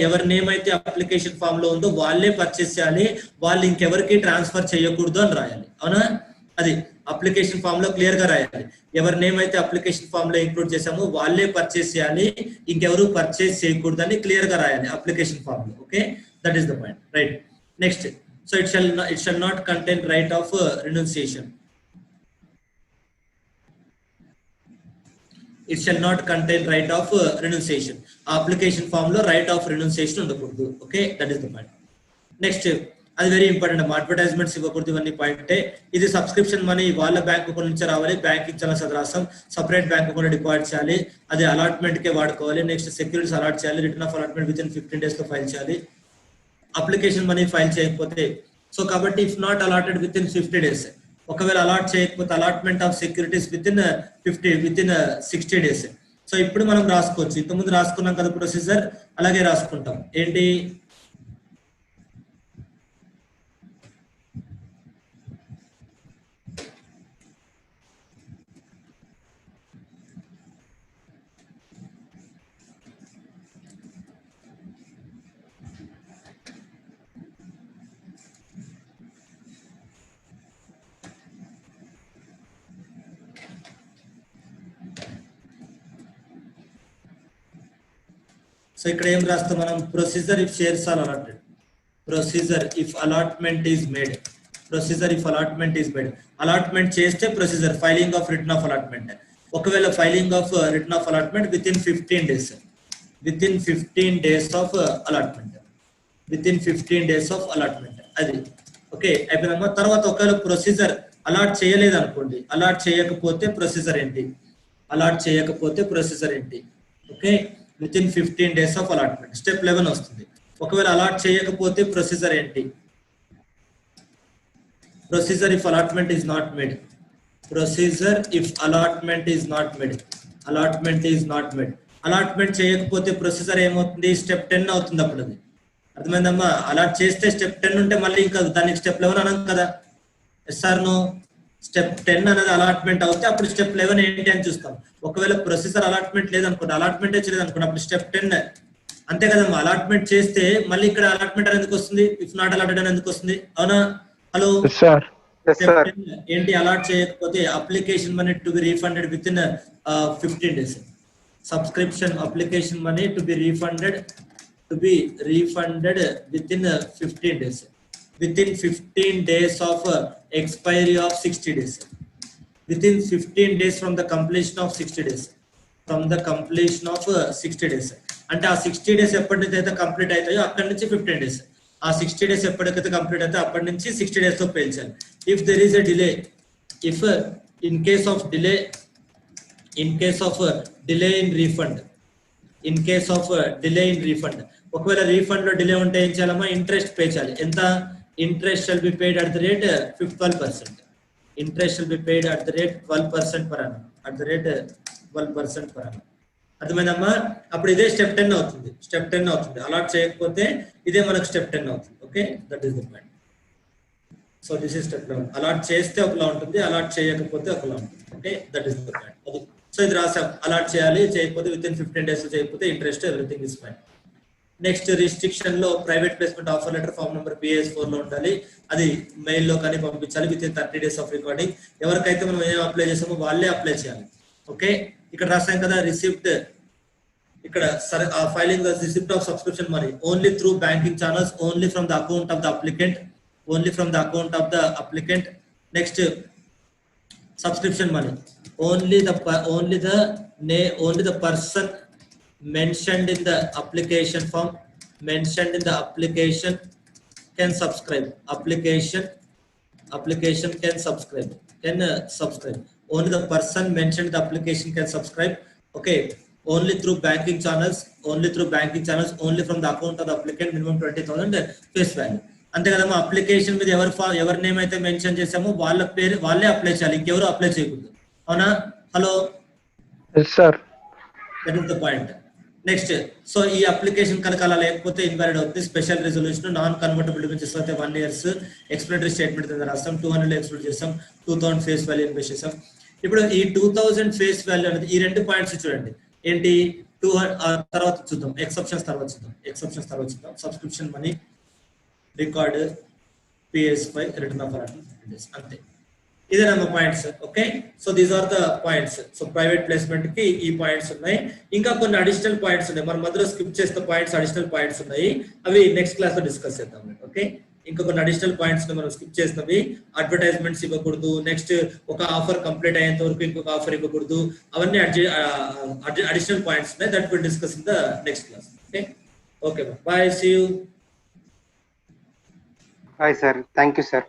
ఎవరి name అయితే application form లో ఉందో వాళ్ళే purchase చేయాలి, వాళ్ళు ఇంకెవరికి ట్రాన్స్ఫర్ చేయకూడదు అని రాయాలి. అవునా? అది అప్లికేషన్ ఫామ్ లో క్లియర్ గా రాయాలి. ఎవరి నేమ్ అయితే అప్లికేషన్ ఫామ్ లో ఇంక్లూడ్ చేసామో వాళ్ళే పర్చేస్ చేయాలి, ఇంకెవరు పర్చేస్ చేయకూడదు అని క్లియర్ గా రాయాలి అప్లికేషన్ ఫామ్ లో. Okay, that is the point. Right, next so it shall not contain right of renunciation. It shall not contain right of renunciation. ఆ అప్లికేషన్ ఫామ్ లో రైట్ ఆఫ్ రెన్యూన్సియేషన్ ఉండకూడదు. Okay, that is the point. Next అది very important. Advertisements ఇవ్వకూడదు, ఇవన్నీ పాయింటే. ఇది subscription money వాళ్ళ bank account నుంచి రావాలి. బ్యాంక్ ఇచ్చాలని రాస్తాం. సపరేట్ బ్యాంక్ అకౌంట్ డిపాజిట్ చేయాలి. అది అలాట్మెంట్ కే వాడుకోవాలి. నెక్స్ట్ సెక్యూరిటీస్ అలాట్ చేయాలి. Return of allotment within 15 days లో ఫైల్ చేయాలి. అప్లికేషన్ మనీ ఫైల్ చేయకపోతే, సో కాబట్టి if not allotted with in 50 days, ఒకవేళ అలాట్ చేయకపోతే allotment of securities with in 60 days. So ఇప్పుడు మనం రాసుకోవచ్చు. ఇంతకుముందు రాసుకున్నాం కదా ప్రొసీజర్, అలాగే రాసుకుంటాం. ఏంటి? సో ఇక్కడ ఏం రాస్తాం మనం? Procedure if shares are allotted. Procedure if allotment is made. Procedure if allotment is made. Allotment చేస్తే procedure filing of return of allotment. ఒకవేళ filing of return of allotment within 15 days. Within 15 days of allotment. Within 15 days of allotment. అది okay అయిపోయిందమ్మా. తర్వాత ఒకవేళ procedure allot చేయలేదు అనుకోండి, allot చేయకపోతే procedure ఏంటి? అలాట్ చేయకపోతే ప్రొసీజర్ ఏంటి? Okay, with in 15 days of allotment. Step 11 వస్తుంది. ఒకవేళ అలాట్ చేయకపోతే ప్రొసీజర్ ఏంటి? Procedure if allotment is not made. Procedure if allotment is not made. Allotment is not made. Allotment చేయకపోతే ప్రొసీజర్ ఏమవుతుంది? స్టెప్ 10 అవుతుంది. అప్పుడు అది అర్థమైందమ్మా. అలాట్ చేస్తే స్టెప్ 10 ఉంటే మళ్ళీ ఇంకా దానికి స్టెప్ 11 అనం కదా. SR no? స్టెప్ 10 అనేది అలాట్మెంట్ అవుతే అప్పుడు స్టెప్ 11 ఏంటి అని చూస్తాం. ఒకవేళ ప్రొసీజర్ అలాట్మెంట్ లేదనుకోండి, అలాట్మెంట్ చేయలేదు అనుకోండి, అప్పుడు స్టెప్ 10 అంతే కదమ్మా. అలాట్మెంట్ చేస్తే మళ్ళీ ఇక్కడ అలాట్మెంట్ అనేది వస్తుంది. ఇఫ్ నాట్ అలాటెడ్ అని ఎందుకు వస్తుంది? అవునా? Hello, Yes, sir. ఏంటి అలాట్ చేయకపోతే application money to be refunded with in 15 days. Subscription application money to be refunded with in 15 days. Within 15 days of expiry of 60 days. Within 15 days from the completion of 60 days. From the completion of 60 days. అంటే ఆ 60 days ఎప్పటికైతే complete అవుతాయో అక్కడి నుంచి 15 days. ఆ 60 days ఎప్పటికైతే complete అయితే అప్పటి నుంచి 60 days తో పే చేయాలి. If there is a delay, if in case of delay in refund, ఒకవేళ రీఫండ్ లో డిలే ఉంటే ఏం చేయాలమ్మా, ఇంట్రెస్ట్ పే చేయాలి. ఎంత? Interest shall be paid at the rate 12%. Interest shall be paid at the rate 12% per annum. అర్థమైందమ్మా? అప్పుడు ఇదే స్టెప్ 10 అవుతుంది. అలాట్ చేయకపోతే ఇదే మనకు స్టెప్ 10 అవుతుంది. Okay, that is the point. So this is step 11. Allot చేస్తే ఒకలా ఉంటుంది, అలాట్ చేయకపోతే ఒకలా ఉంటుంది. ఓకే, దట్ ఈస్ ద పాయింట్. అది సో ఇది రాసాం. అలాట్ చేయాలి, చేయకపోతే విత్ ఇన్ 15 days చేయకపోతే interest, everything is fine. Next restriction లో private placement offer letter form number PS4 లో ఉండాలి. అది మెయిల్ లో కానీ పంపించాలి within 30 days of recording. ఎవరికైతే మనం ఏం అప్లై చేసామో వాళ్ళే అప్లై చేయాలి. ఓకే, ఇక్కడ రాసాం కదా రిసిప్ట్, ఇక్కడ filing the receipt of subscription money only through banking channels, only from the account of the applicant. Next subscription money only the person mentioned in the application form, can subscribe. Application can subscribe. Only the person mentioned in the application can subscribe. Okay, only through banking channels, only from the account of the applicant, minimum 20,000 face value. అంతే కదమ్మా. Application మీద ఎవరి name అయితే mention చేసామో వాళ్ళ పేరు వాళ్ళే apply చేయాలి, ఇంకెవరు అప్లై చేయకూడదు. అవునా? Hello sir, that is the point. Next, so ఈ అప్లికేషన్ కనుక అలా లేకపోతే ఇన్వాలిడ్ అవుతుంది. Special resolution, non convertible debentures అయితే 1 year ఎక్స్ప్లెనేటరీ స్టేట్మెంట్ కింద రాస్తాం. 200 ఎక్స్ప్లెయిన్ చేస్తాం, 2000 ఫేస్ వాల్యూ ఇన్వెస్ట్ చేస్తాం. ఇప్పుడు ఈ 2000 ఫేస్ వాల్యూ అనేది ఈ 2 పాయింట్స్ చూడండి. ఏంటి? 200 తర్వాత చూద్దాం, ఎక్సెప్షన్స్ తర్వాత చూద్దాం. Subscription money, record, PS5, return offer అంతే. ఇదే ನಮ್ಮ points. Okay, so these are the points. So private placement కి ఈ పాయింట్స్ ఉన్నాయి. ఇంకా కొన్ని అడిషనల్ పాయింట్స్ ఉన్నాయి, మన మధ్యలో స్కిప్ చేసిన పాయింట్స్, అడిషనల్ పాయింట్స్ ఉన్నాయి. అవి నెక్స్ట్ క్లాస్ లో డిస్కస్ చేద్దాం. ఓకే, ఇంకా కొన్ని అడిషనల్ పాయింట్స్ మనం స్కిప్ చేసినవి. అడ్వర్టైజ్మెంట్స్ ఇవ్వకూడదు, నెక్స్ట్ ఒక ఆఫర్ కంప్లీట్ అయ్యేంత వరకు ఇంకొక ఆఫర్ ఇవ్వకూడదు, అవన్నీ అడిషనల్ పాయింట్స్ ఉన్నాయి. That will discuss in the next class. Okay, bye, see you. Hi sir, thank you sir.